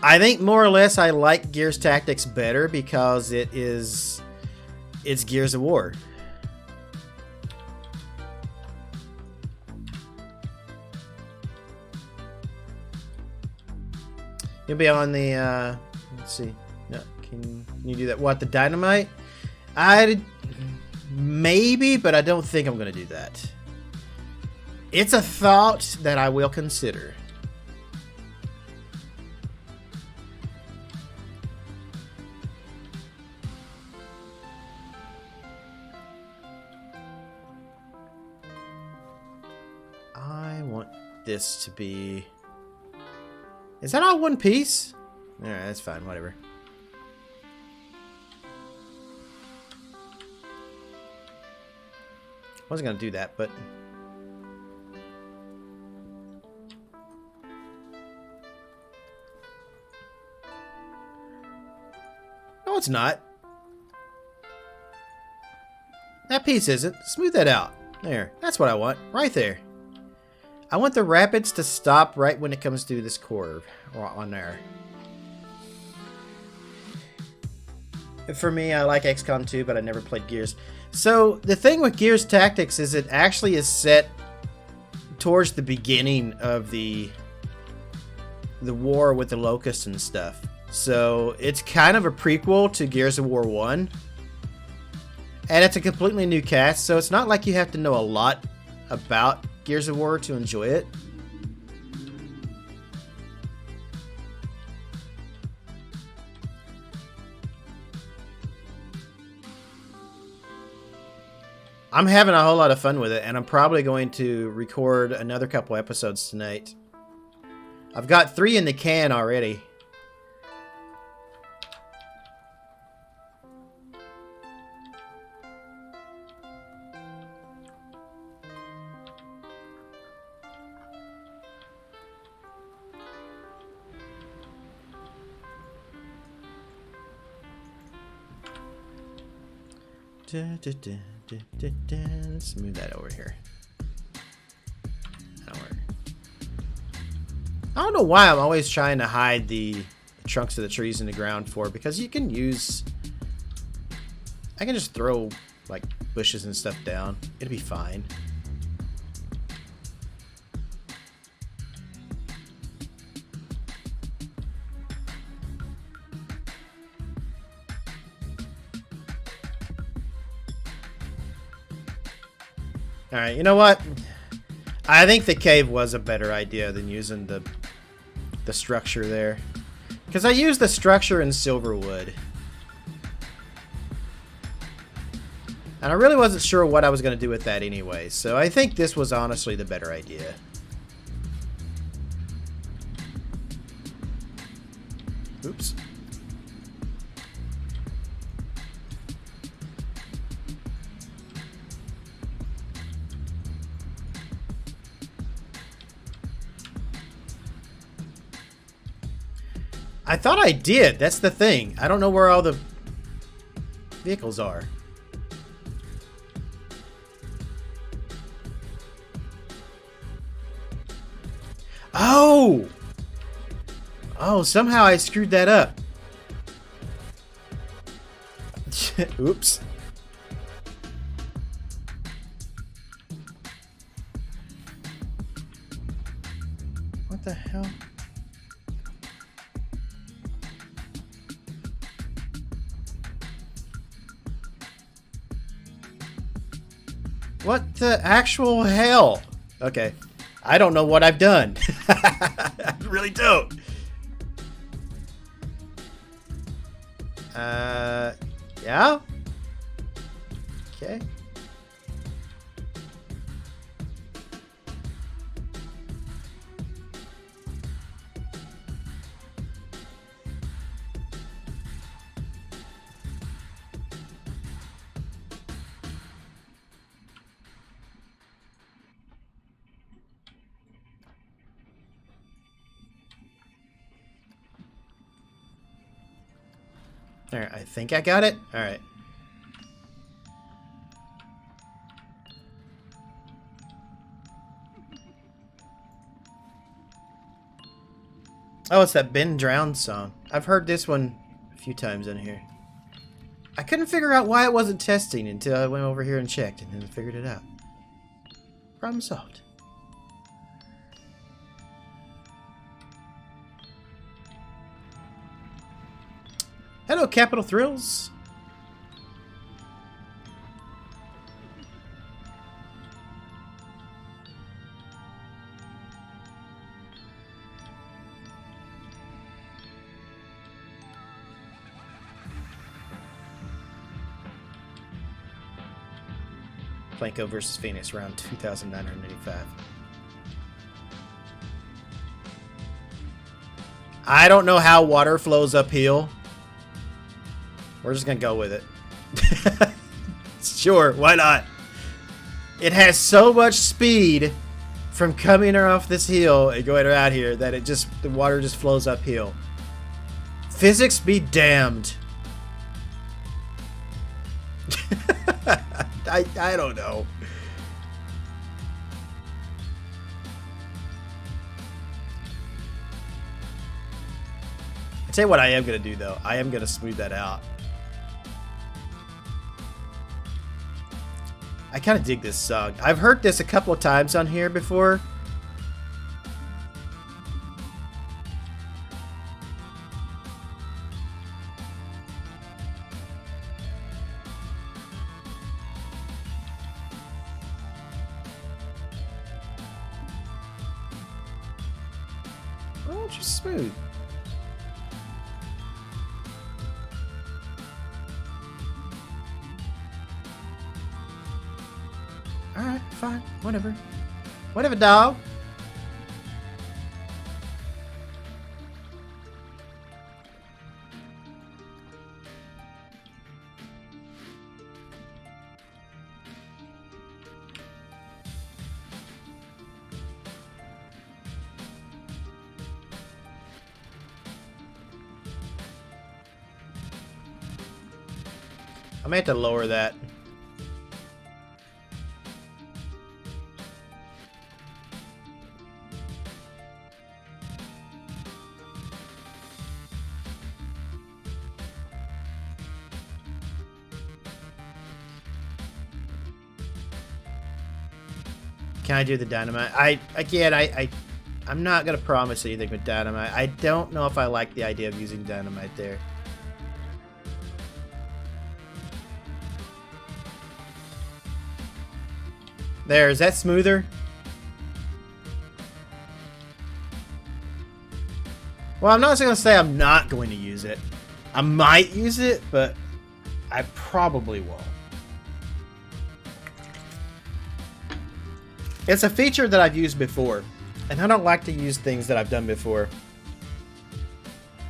I think more or less I like Gears Tactics better because it's Gears of War. You'll be on the let's see. No, can you do that? What, the dynamite? Maybe, but I don't think I'm going to do that. It's a thought that I will consider. I want this to be Is that all one piece? Alright, that's fine, whatever. Wasn't gonna do that, but... No, it's not. That piece isn't. Smooth that out. There. That's what I want. Right there. I want the rapids to stop right when it comes to this curve. Or on there. For me, I like XCOM 2, but I never played Gears. So, the thing with Gears Tactics is it actually is set towards the beginning of the war with the Locusts and stuff. So, it's kind of a prequel to Gears of War 1. And it's a completely new cast, so it's not like you have to know a lot about Gears of War to enjoy it. I'm having a whole lot of fun with it, and I'm probably going to record another couple episodes tonight. I've got 3 in the can already. Let's move that over here. That'll work. I don't know why I'm always trying to hide the trunks of the trees in the ground for, because you can use... I can just throw like bushes and stuff down. It'll be fine. Alright, you know what? I think the cave was a better idea than using the structure there. Because I used the structure in Silverwood. And I really wasn't sure what I was going to do with that anyway. So I think this was honestly the better idea. Oops. I thought I did. That's the thing. I don't know where all the vehicles are. Oh! Oh, somehow I screwed that up. Oops. What the hell? What the actual hell? Okay. I don't know what I've done. I really don't. Yeah? Okay. Alright, I think I got it. Alright. Oh, it's that Been Drowned song. I've heard this one a few times in here. I couldn't figure out why it wasn't testing until I went over here and checked, and then I figured it out. Problem solved. Hello, Capital Thrills. Planko versus Phoenix, round 2,985. I don't know how water flows uphill. We're just gonna go with it. Sure, why not? It has so much speed from coming off this hill and going around here that the water just flows uphill. Physics be damned. I don't know. I'll tell you what I am going to do, though. I am going to smooth that out. I kind of dig this song. I've heard this a couple of times on here before. Why don't you smooth? Alright, fine. Whatever. Whatever, dog. I may have to lower that. Can I do the dynamite? I'm not gonna promise anything with dynamite. I don't know if I like the idea of using dynamite there. There, is that smoother? Well, I'm not gonna say I'm not going to use it. I might use it, but I probably won't. It's a feature that I've used before, and I don't like to use things that I've done before.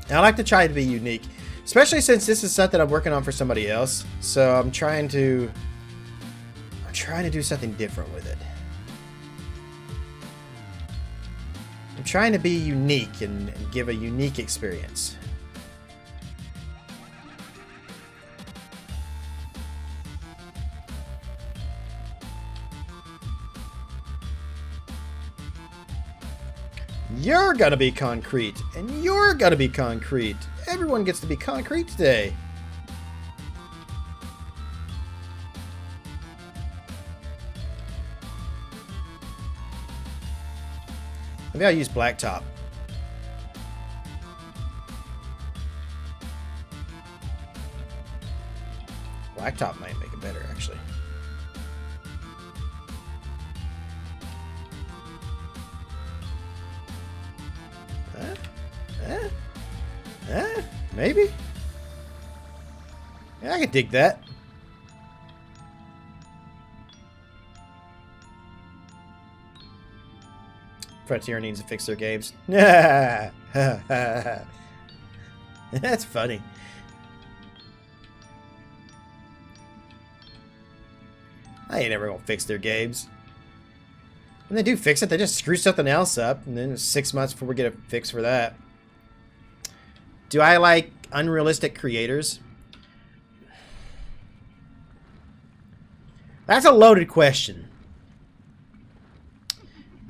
And I like to try to be unique, especially since this is something I'm working on for somebody else. So I'm trying to do something different with it. I'm trying to be unique and give a unique experience. You're gonna be concrete, and you're gonna be concrete. Everyone gets to be concrete today. Maybe I'll use blacktop. Blacktop might make it better, actually. Maybe. Yeah, I can dig that. Frontier needs to fix their games. That's funny. I ain't ever gonna fix their games. When they do fix it, they just screw something else up, and then it's 6 months before we get a fix for that. Do I like unrealistic creators? That's a loaded question.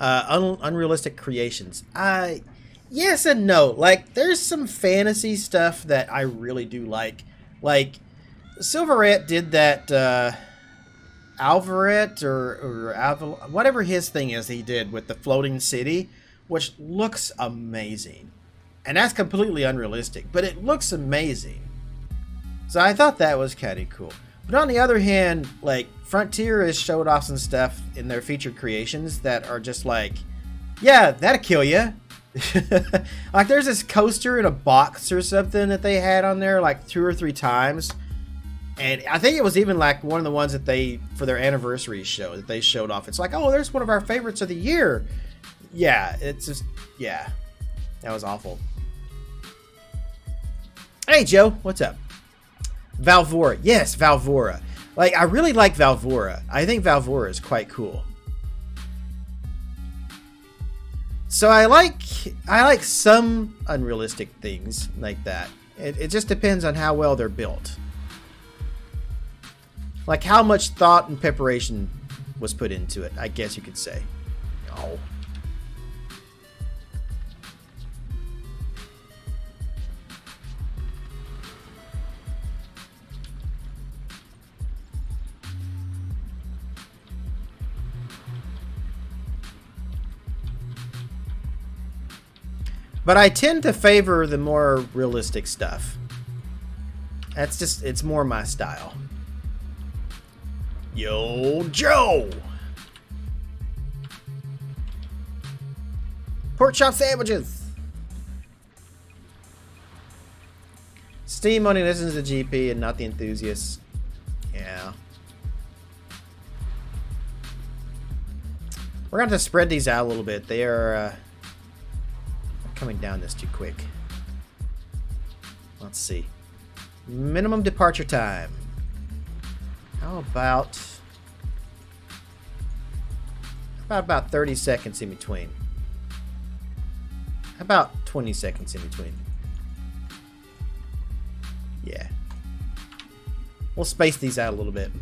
Unrealistic creations. Yes and no. Like, there's some fantasy stuff that I really do like. Like, Silverette did that, Alvaret or whatever his thing is he did with the floating city, which looks amazing. And that's completely unrealistic, but it looks amazing. So I thought that was kind of cool. But on the other hand, like, Frontier has showed off some stuff in their featured creations that are just like, yeah, that'll kill you. Like, there's this coaster in a box or something that they had on there like 2 or 3 times. And I think it was even like one of the ones that they, for their anniversary show, that they showed off. It's like, oh, there's one of our favorites of the year. Yeah, it's just, yeah. That was awful. Hey, Joe. What's up? Valvora. Yes, Valvora. Like, I really like Valvora. I think Valvora is quite cool. So I like some unrealistic things like that. It just depends on how well they're built. Like how much thought and preparation was put into it, I guess you could say. Oh. But I tend to favor the more realistic stuff. That's just, it's more my style. Yo, Joe! Pork chop sandwiches! Steam only listens to GP and not the enthusiasts. Yeah. We're going to have to spread these out a little bit. They are coming down this too quick. Let's see. Minimum departure time. How about about 30 seconds in between? How about 20 seconds in between? Yeah. We'll space these out a little bit.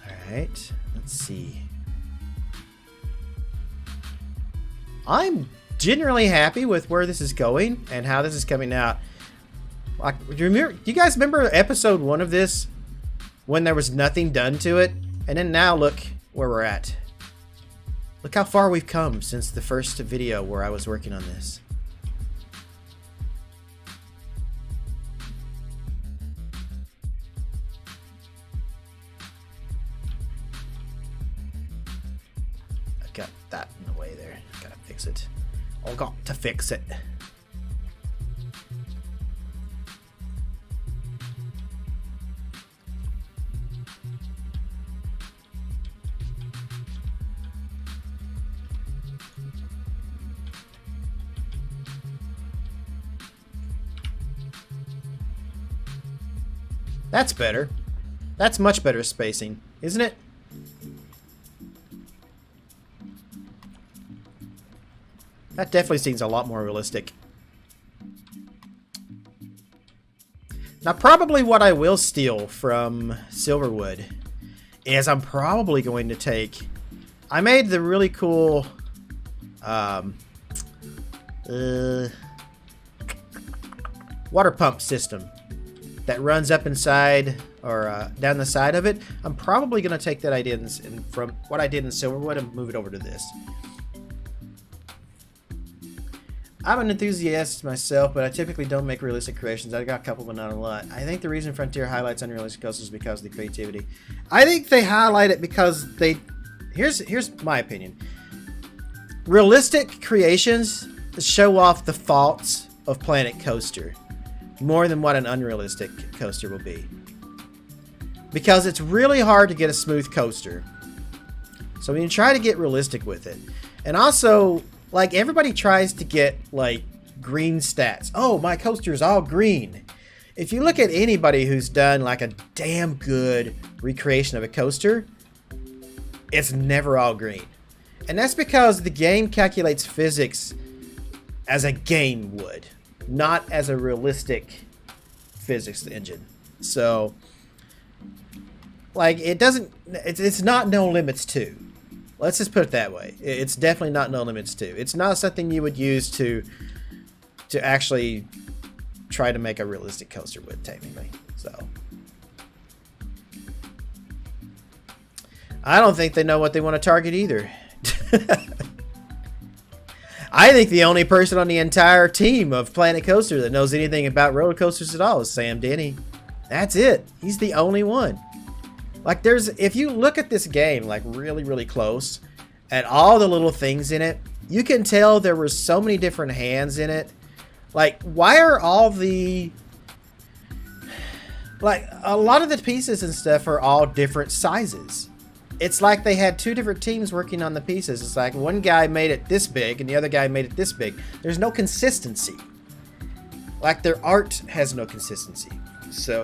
Alright, let's see. I'm generally happy with where this is going and how this is coming out. Like, do you guys remember episode 1 of this when there was nothing done to it? And then now look where we're at. Look how far we've come since the first video where I was working on this. I got that in the way there. Gotta fix it. I got to fix it. That's better. That's much better spacing, isn't it? That definitely seems a lot more realistic. Now, probably what I will steal from Silverwood is I'm probably going to take... I made the really cool... water pump system that runs up inside or down the side of it. I'm probably going to take that idea from what I did in Silverwood and move it over to this. I'm an enthusiast myself, but I typically don't make realistic creations. I got a couple, but not a lot. I think the reason Frontier highlights unrealistic coasters is because of the creativity. I think they highlight it because they... Here's my opinion. Realistic creations show off the faults of Planet Coaster more than what an unrealistic coaster will be. Because it's really hard to get a smooth coaster. So when you try to get realistic with it. And also, like, everybody tries to get, like, green stats. Oh, my coaster is all green. If you look at anybody who's done, like, a damn good recreation of a coaster, it's never all green. And that's because the game calculates physics as a game would, not as a realistic physics engine. So, like, it doesn't... It's not No Limits 2. Let's just put it that way. It's definitely not No Limits 2. It's not something you would use to actually try to make a realistic coaster with, technically. So, I don't think they know what they want to target either. I think the only person on the entire team of Planet Coaster that knows anything about roller coasters at all is Sam Denny. That's it. He's the only one. Like, if you look at this game, like, really, really close, at all the little things in it, you can tell there were so many different hands in it. Like, why are all the... Like, a lot of the pieces and stuff are all different sizes. it's like they had two different teams working on the pieces. It's like one guy made it this big and the other guy made it this big. There's no consistency. Like their art has no consistency. So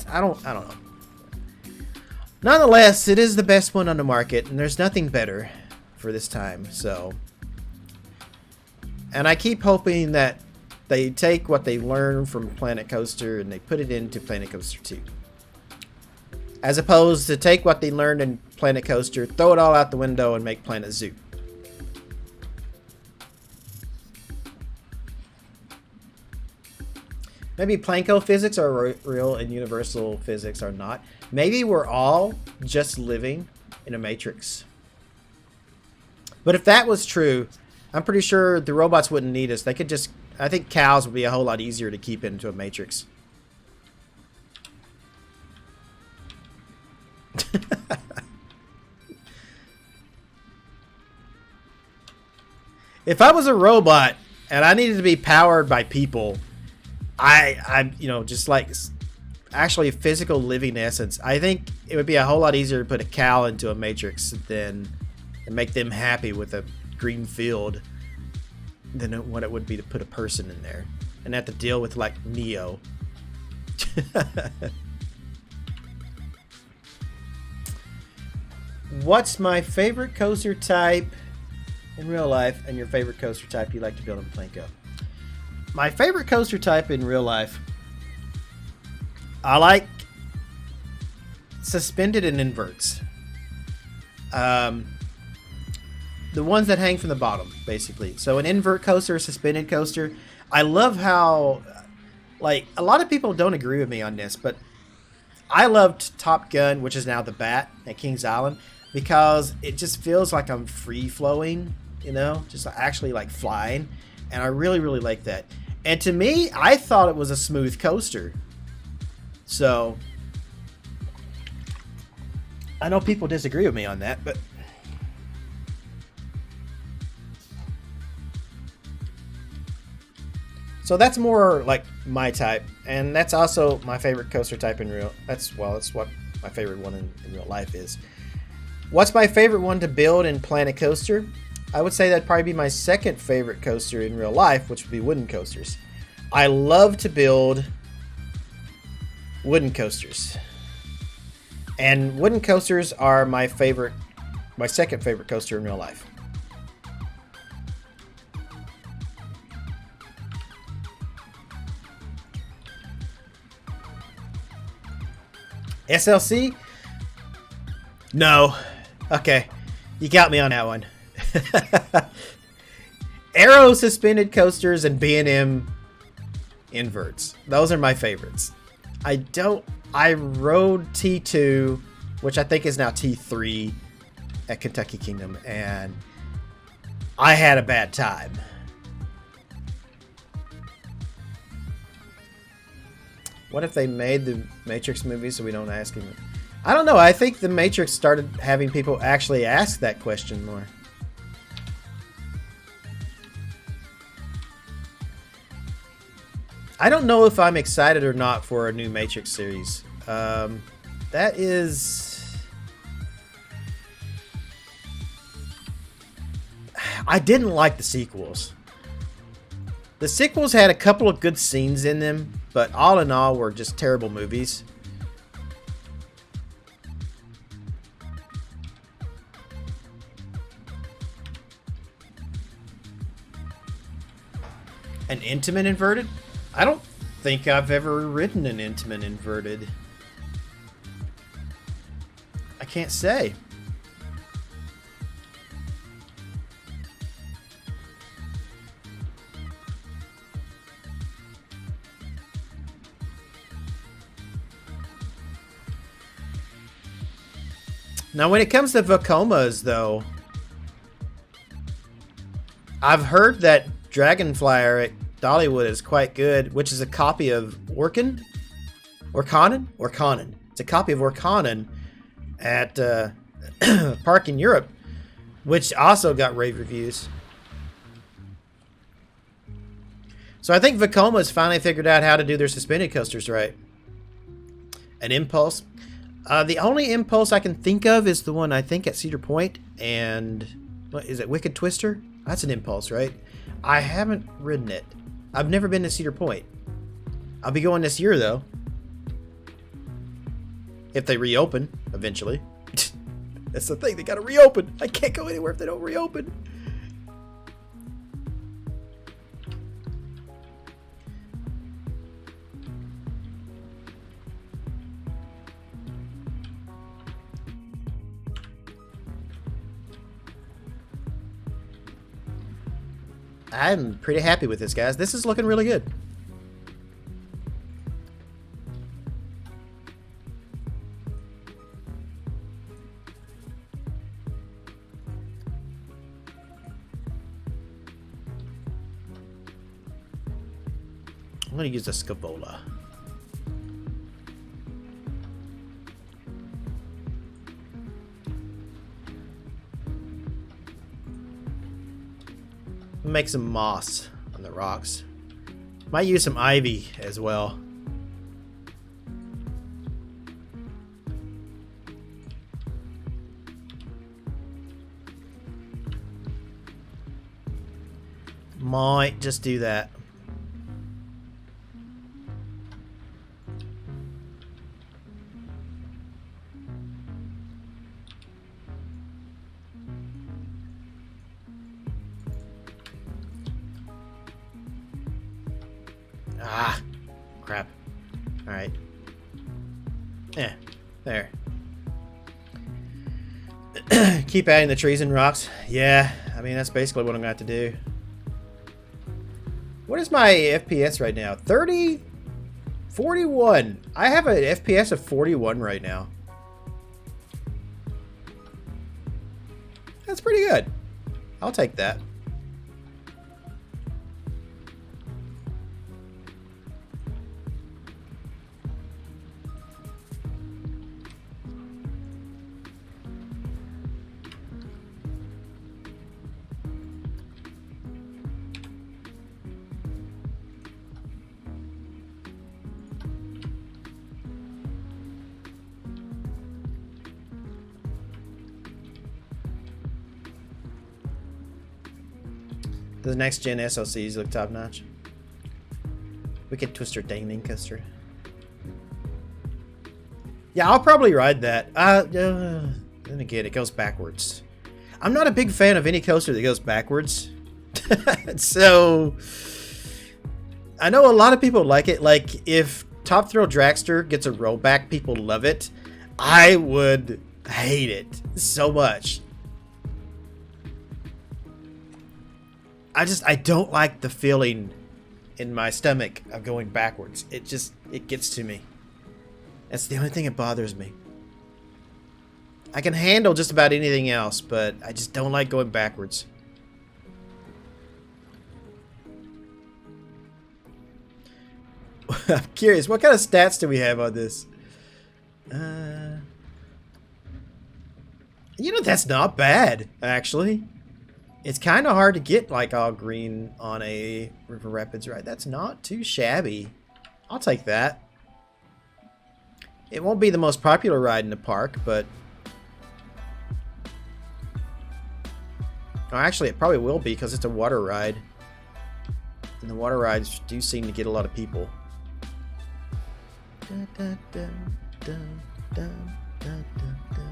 I don't know. Nonetheless, it is the best one on the market, and there's nothing better for this time. So, and I keep hoping that they take what they learned from Planet Coaster and they put it into Planet Coaster 2. As opposed to take what they learned in Planet Coaster, throw it all out the window, and make Planet Zoo. Maybe Planck physics are real and universal physics are not. Maybe we're all just living in a matrix. But if that was true, I'm pretty sure the robots wouldn't need us. They could just... I think cows would be a whole lot easier to keep into a matrix. If I was a robot and I needed to be powered by people, I you know, just like actually a physical living essence, I think it would be a whole lot easier to put a cow into a matrix than and make them happy with a green field than what it would be to put a person in there and have to deal with like Neo. What's my favorite coaster type in real life and your favorite coaster type you like to build in Planko? My favorite coaster type in real life, I like suspended and inverts. The ones that hang from the bottom, basically. So an invert coaster, a suspended coaster. I love how, like, a lot of people don't agree with me on this, but I loved Top Gun, which is now the Bat at Kings Island, because it just feels like I'm free-flowing, you know, just actually like flying, and I really, really like that. And to me, I thought it was a smooth coaster. So, I know people disagree with me on that, but... So that's more like my type, and that's also my favorite coaster type in real... That's what my favorite one in real life is. What's my favorite one to build in Planet Coaster? I would say that'd probably be my second favorite coaster in real life, which would be wooden coasters. I love to build wooden coasters. And wooden coasters are my second favorite coaster in real life. SLC? No. Okay. You got me on that one. Aero suspended coasters and B&M inverts. Those are my favorites. I rode T2, which I think is now T3 at Kentucky Kingdom, and I had a bad time. What if they made the Matrix movie so we don't ask him? I don't know. I think the Matrix started having people actually ask that question more. I don't know if I'm excited or not for a new Matrix series. That is... I didn't like the sequels. The sequels had a couple of good scenes in them, but all in all were just terrible movies. An Intamin inverted? I don't think I've ever ridden an Intamin inverted. I can't say. Now, when it comes to Vacomas, though, I've heard that Dragonflyer at Dollywood is quite good, which is a copy of Orkanen. It's a copy of Orkanen at Park in Europe, which also got rave reviews. So I think Vacoma's finally figured out how to do their suspended coasters right. An Impulse. The only impulse I can think of is the one I think at Cedar Point, and what is it? Wicked Twister? That's an impulse, right? I haven't ridden it. I've never been to Cedar Point. I'll be going this year though, if they reopen eventually. That's the thing, they gotta reopen. I can't go anywhere if they don't reopen. I'm pretty happy with this, guys. This is looking really good. I'm going to use a Scavola. Make some moss on the rocks. Might use some ivy as well. Might just do that. Ah, crap. Alright. Yeah, there. Keep adding the trees and rocks. Yeah, I mean, that's basically what I'm going to have to do. What is my FPS right now? 30? 41. I have an FPS of 41 right now. That's pretty good. I'll take that. The next gen SLCs look top notch. Wicked Twister Gaming Coaster. Yeah, I'll probably ride that. Then again, it goes backwards. I'm not a big fan of any coaster that goes backwards. So I know a lot of people like it. Like if Top Thrill Dragster gets a rollback, people love it. I would hate it so much. I don't like the feeling in my stomach of going backwards. It gets to me. That's the only thing that bothers me. I can handle just about anything else, but I just don't like going backwards. I'm curious, what kind of stats do we have on this? You know, that's not bad, actually. It's kind of hard to get like all green on a River Rapids ride. That's not too shabby. I'll take that. It won't be the most popular ride in the park, but... Oh, actually, it probably will be because it's a water ride. And the water rides do seem to get a lot of people. Da, da, da, da, da, da, da.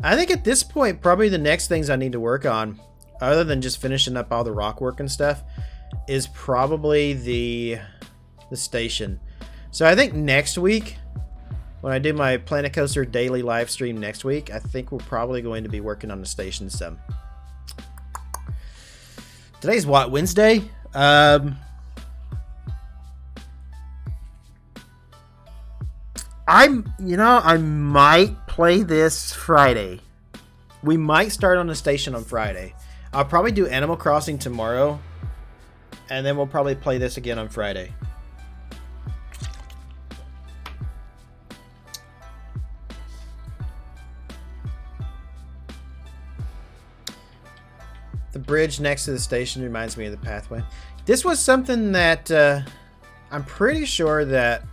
I think at this point, probably the next things I need to work on, other than just finishing up all the rock work and stuff, is probably the station. So I think next week, when I do my Planet Coaster daily live stream next week, I think we're probably going to be working on the station some. Today's what, Wednesday? I might play this Friday. We might start on the station on Friday. I'll probably do Animal Crossing tomorrow, and then we'll probably play this again on Friday. bridge next to the station reminds me of the pathway. This was something that I'm pretty sure that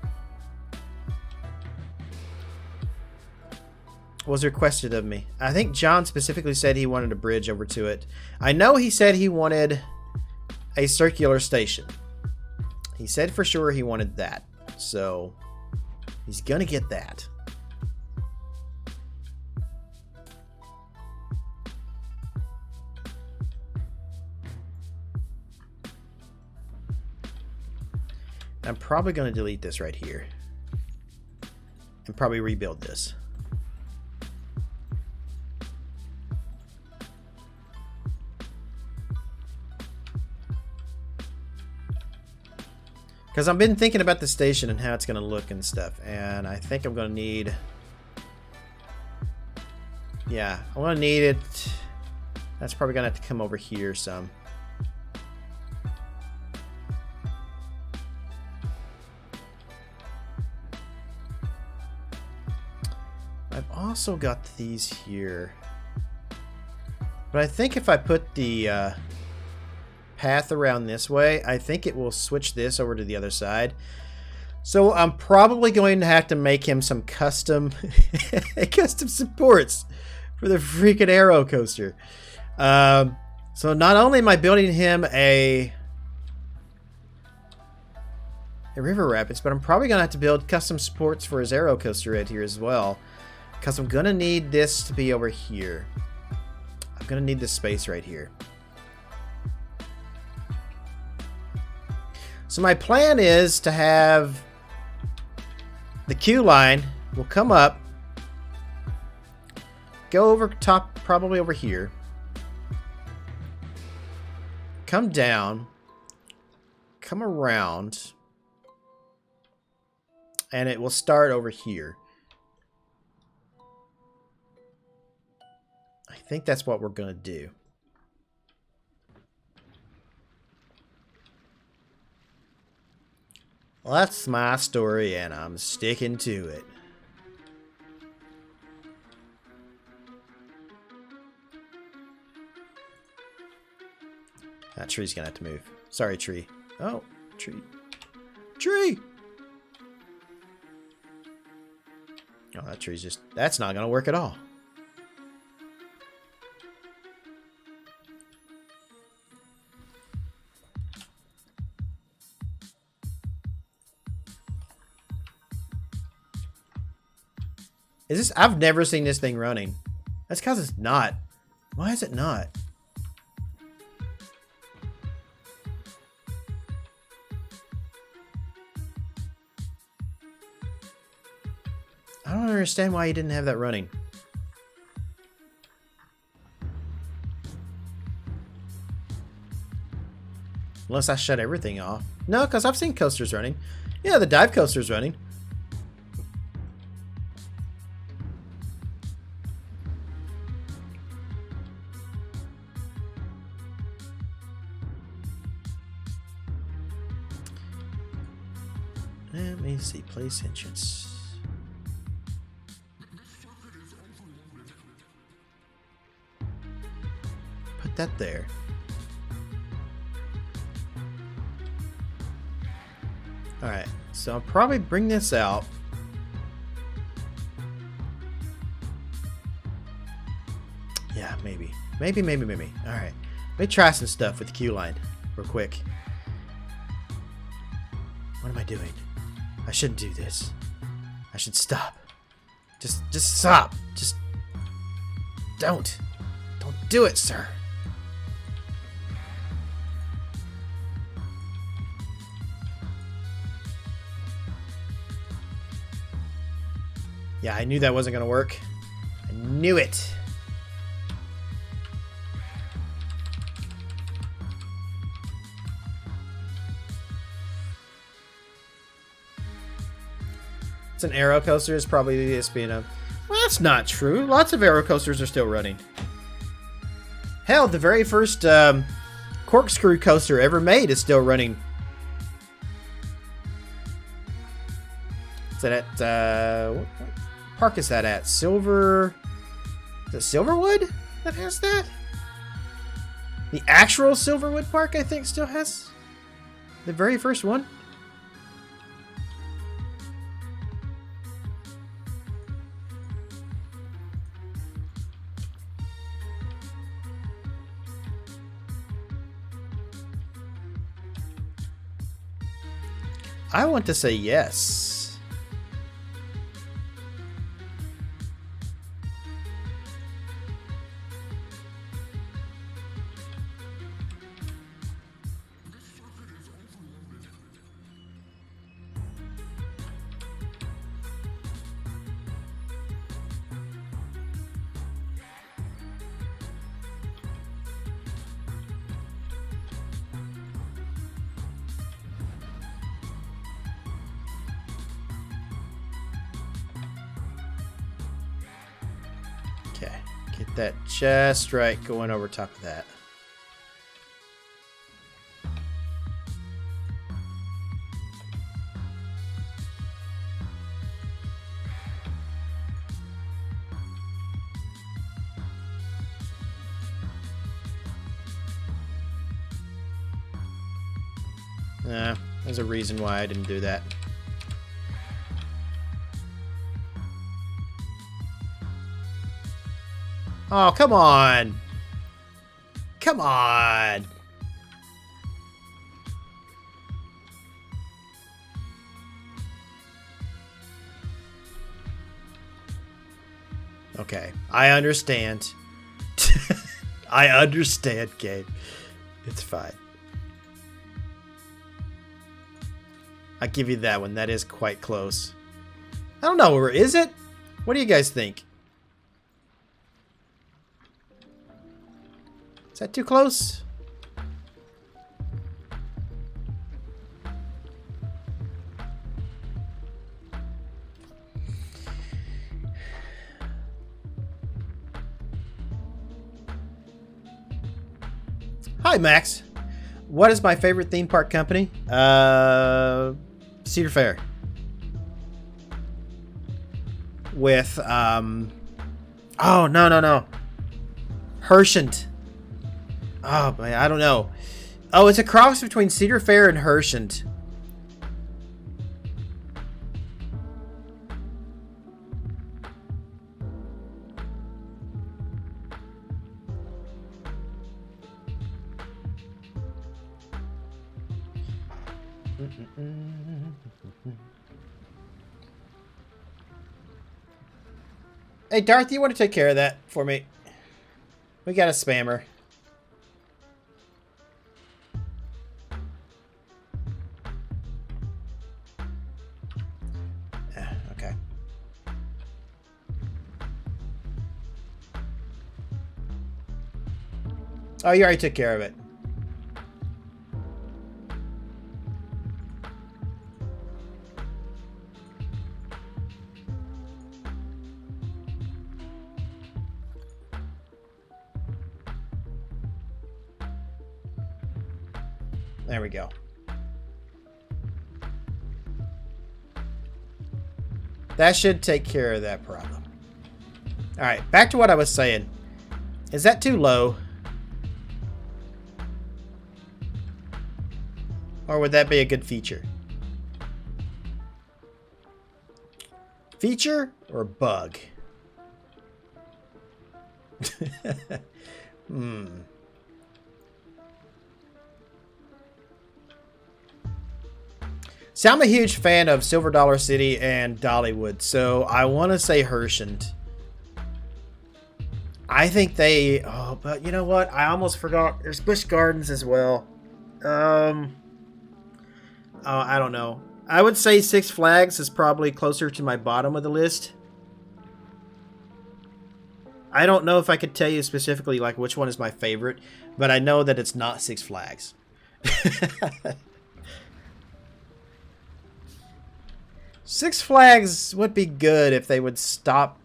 was requested of me. I think John specifically said he wanted a bridge over to it. I know he said he wanted a circular station. He said for sure he wanted that. So he's gonna get that. I'm probably going to delete this right here and probably rebuild this. Because I've been thinking about the station and how it's going to look and stuff, and I think I'm going to need... Yeah, I'm going to need it... That's probably going to have to come over here some. I've also got these here. But I think if I put the path around this way, I think it will switch this over to the other side. So I'm probably going to have to make him some custom custom supports for the freaking aero coaster. So not only am I building him a river rapids, but I'm probably going to have to build custom supports for his aero coaster right here as well. Because I'm going to need this to be over here. I'm going to need this space right here. So my plan is to have the queue line will come up, go over top, probably over here, come down, come around, and it will start over here. I think that's what we're going to do. Well, that's my story, and I'm sticking to it. That tree's going to have to move. Sorry, tree. Oh, tree. Tree! Oh, that tree's just... That's not going to work at all. Is this... I've never seen this thing running. That's because it's not. Why is it not? I don't understand why you didn't have that running. Unless I shut everything off. No, because I've seen coasters running. Yeah, the dive coaster's running. Let me see. Place entrance. Put that there. Alright, so I'll probably bring this out. Yeah, maybe. Maybe. Alright. Let me try some stuff with the queue line real quick. What am I doing? I shouldn't do this. I should stop. Just stop. Just don't. Don't do it, sir. Yeah, I knew that wasn't going to work. I knew it. It's an aero coaster. Is probably just being a... Well, that's not true. Lots of aero coasters are still running. Hell, the very first corkscrew coaster ever made is still running. Is that at... what park is that at? Silver... Is it Silverwood that has that? The actual Silverwood Park, I think, still has the very first one. I want to say yes. Okay, get that just right going over top of that. There's a reason why I didn't do that. Oh, come on. Come on. Okay, I understand. I understand, Gabe. It's fine. I give you that one. That is quite close. I don't know. Or is it? What do you guys think? Is that too close? Hi, Max. What is my favorite theme park company? Cedar Fair. With, oh, no. Hershent. Oh, man, I don't know. Oh, it's a cross between Cedar Fair and Hershent. Hey, Darth, you want to take care of that for me? We got a spammer. Okay. Oh, you already took care of it. There we go. That should take care of that problem. All right, back to what I was saying. Is that too low? Or would that be a good feature? Feature or bug? See, I'm a huge fan of Silver Dollar City and Dollywood, so I want to say Hershent. I think they... Oh, but you know what? I almost forgot. There's Busch Gardens as well. Oh, I don't know. I would say Six Flags is probably closer to my bottom of the list. I don't know if I could tell you specifically like which one is my favorite, but I know that it's not Six Flags. Six Flags would be good if they would stop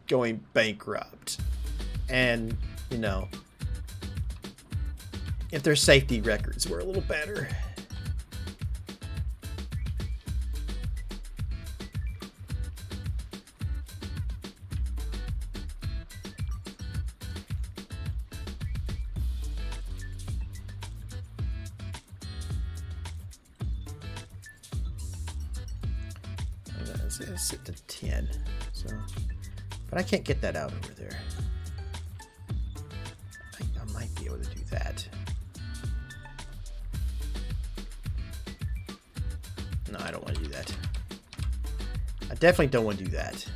going bankrupt. And, you know, if their safety records were a little better. Let's set to 10. So, but I can't get that out over there. I might be able to do that. No, I don't want to do that. I definitely don't want to do that.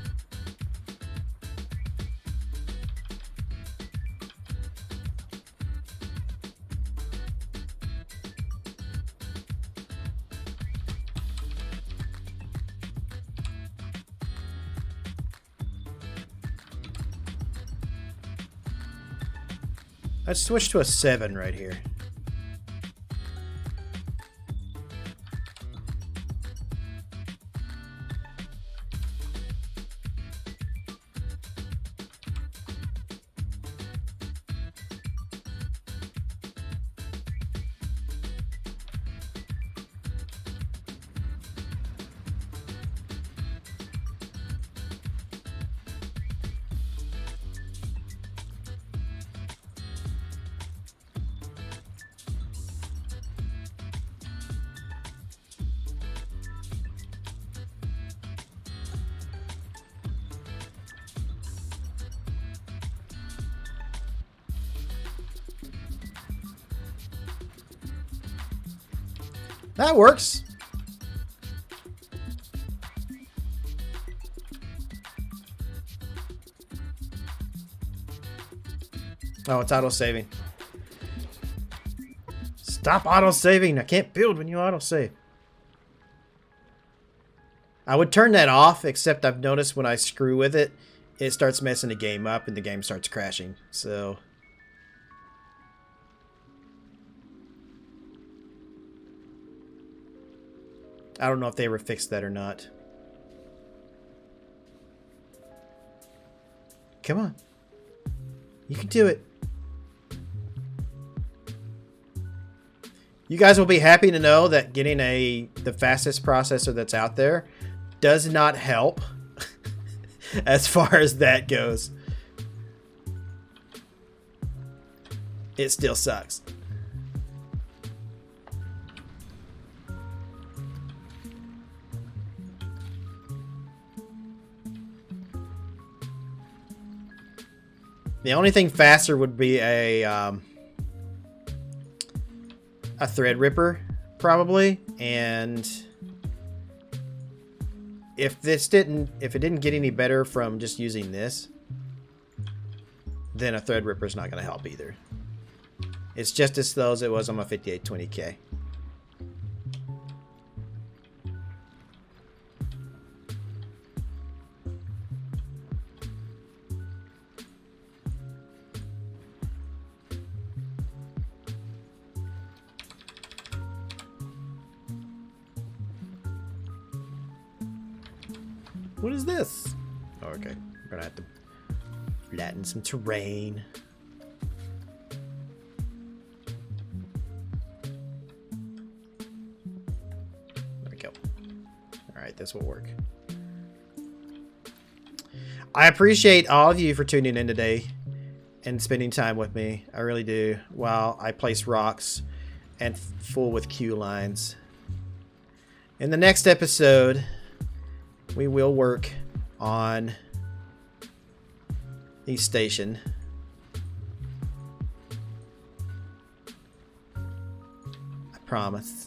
Let's switch to a 7 right here. That works. Oh, it's auto-saving. Stop auto-saving. I can't build when you auto-save. I would turn that off, except I've noticed when I screw with it, it starts messing the game up and the game starts crashing. So... I don't know if they ever fixed that or not. Come on. You can do it. You guys will be happy to know that getting the fastest processor that's out there does not help as far as that goes. It still sucks. The only thing faster would be a Threadripper, probably, and if it didn't get any better from just using this, then a Threadripper is not going to help either. It's just as slow as it was on my 5820K. What is this? Oh, okay. We're gonna have to flatten some terrain. There we go. Alright, this will work. I appreciate all of you for tuning in today and spending time with me. I really do. While I place rocks and fool with queue lines. In the next episode, we will work on East Station. I promise.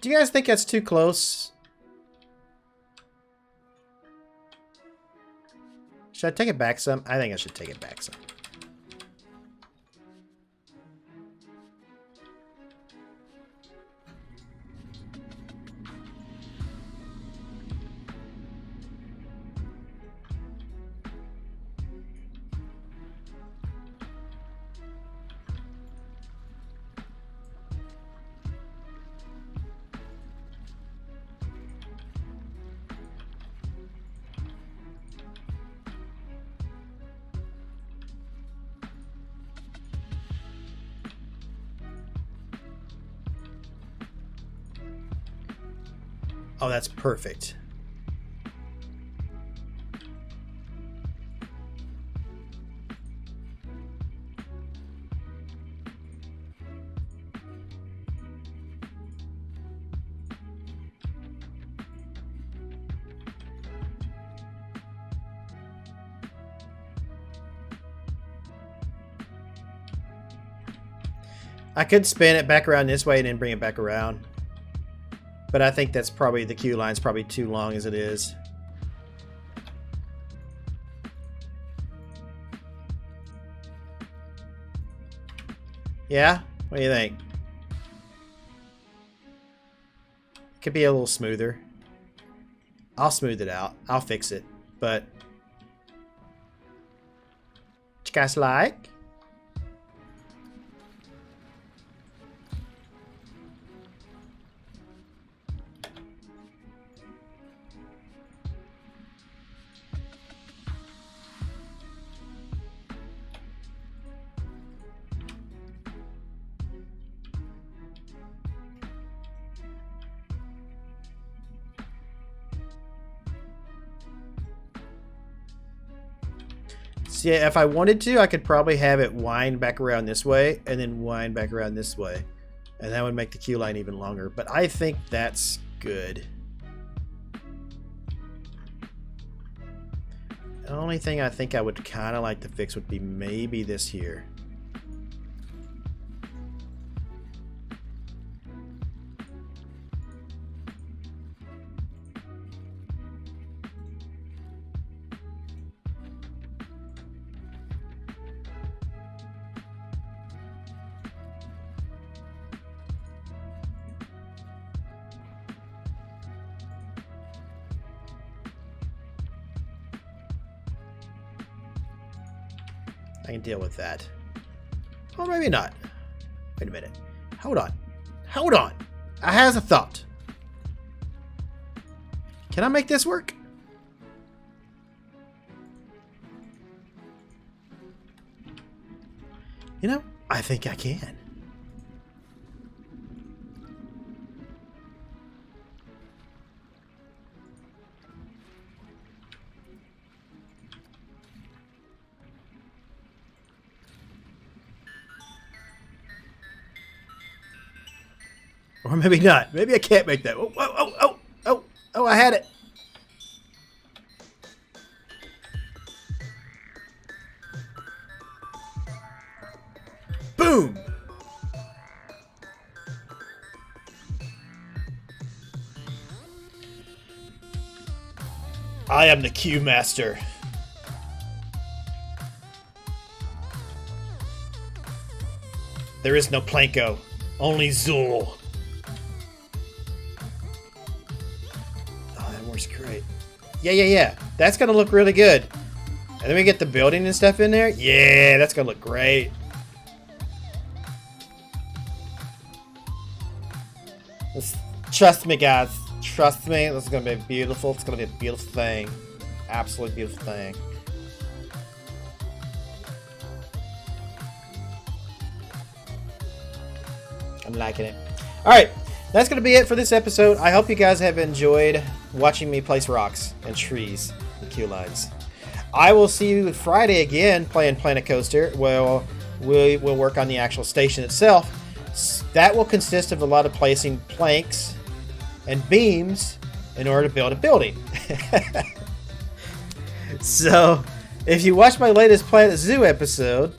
Do you guys think that's too close? Should I take it back some? I think I should take it back some. Oh, that's perfect. I could spin it back around this way and then bring it back around. But I think that's probably, the queue line's probably too long as it is. Yeah? What do you think? Could be a little smoother. I'll smooth it out. I'll fix it. But what you guys like? So yeah, if I wanted to, I could probably have it wind back around this way and then wind back around this way. And that would make the queue line even longer. But I think that's good. The only thing I think I would kind of like to fix would be maybe this here. I can deal with that. Or maybe not. Wait a minute. Hold on. Hold on. I has a thought. Can I make this work? You know, I think I can. Or maybe not. Maybe I can't make that. Oh, I had it. Boom. I am the queue master. There is no Planko, only Zool. Great. Yeah. That's gonna look really good. And then we get the building and stuff in there. Yeah, that's gonna look great. Trust me, guys. Trust me. This is gonna be beautiful. It's gonna be a beautiful thing. Absolutely beautiful thing. I'm liking it. All right. That's going to be it for this episode. I hope you guys have enjoyed watching me place rocks and trees and queue lines. I will see you Friday again playing Planet Coaster. Well, we'll work on the actual station itself. That will consist of a lot of placing planks and beams in order to build a building. So, if you watch my latest Planet Zoo episode,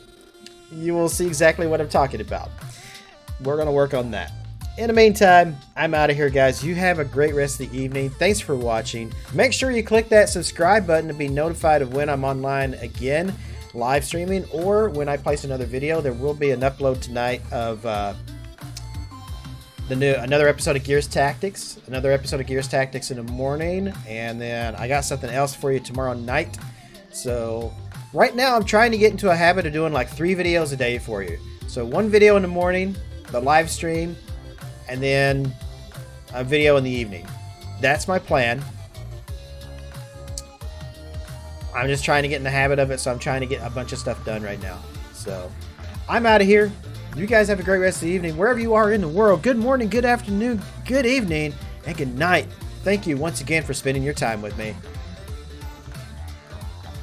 you will see exactly what I'm talking about. We're going to work on that. In the meantime, I'm out of here, guys. You have a great rest of the evening. Thanks for watching. Make sure you click that subscribe button to be notified of when I'm online again, live streaming, or when I place another video. There will be an upload tonight of another episode of Gears Tactics, another episode of Gears Tactics in the morning, and then I got something else for you tomorrow night. So right now, I'm trying to get into a habit of doing like 3 videos a day for you. So 1 video in the morning, the live stream, and then a video in the evening. That's my plan. I'm just trying to get in the habit of it, so I'm trying to get a bunch of stuff done right now. So I'm out of here. You guys have a great rest of the evening. Wherever you are in the world, good morning, good afternoon, good evening, and good night Thank you once again for spending your time with me.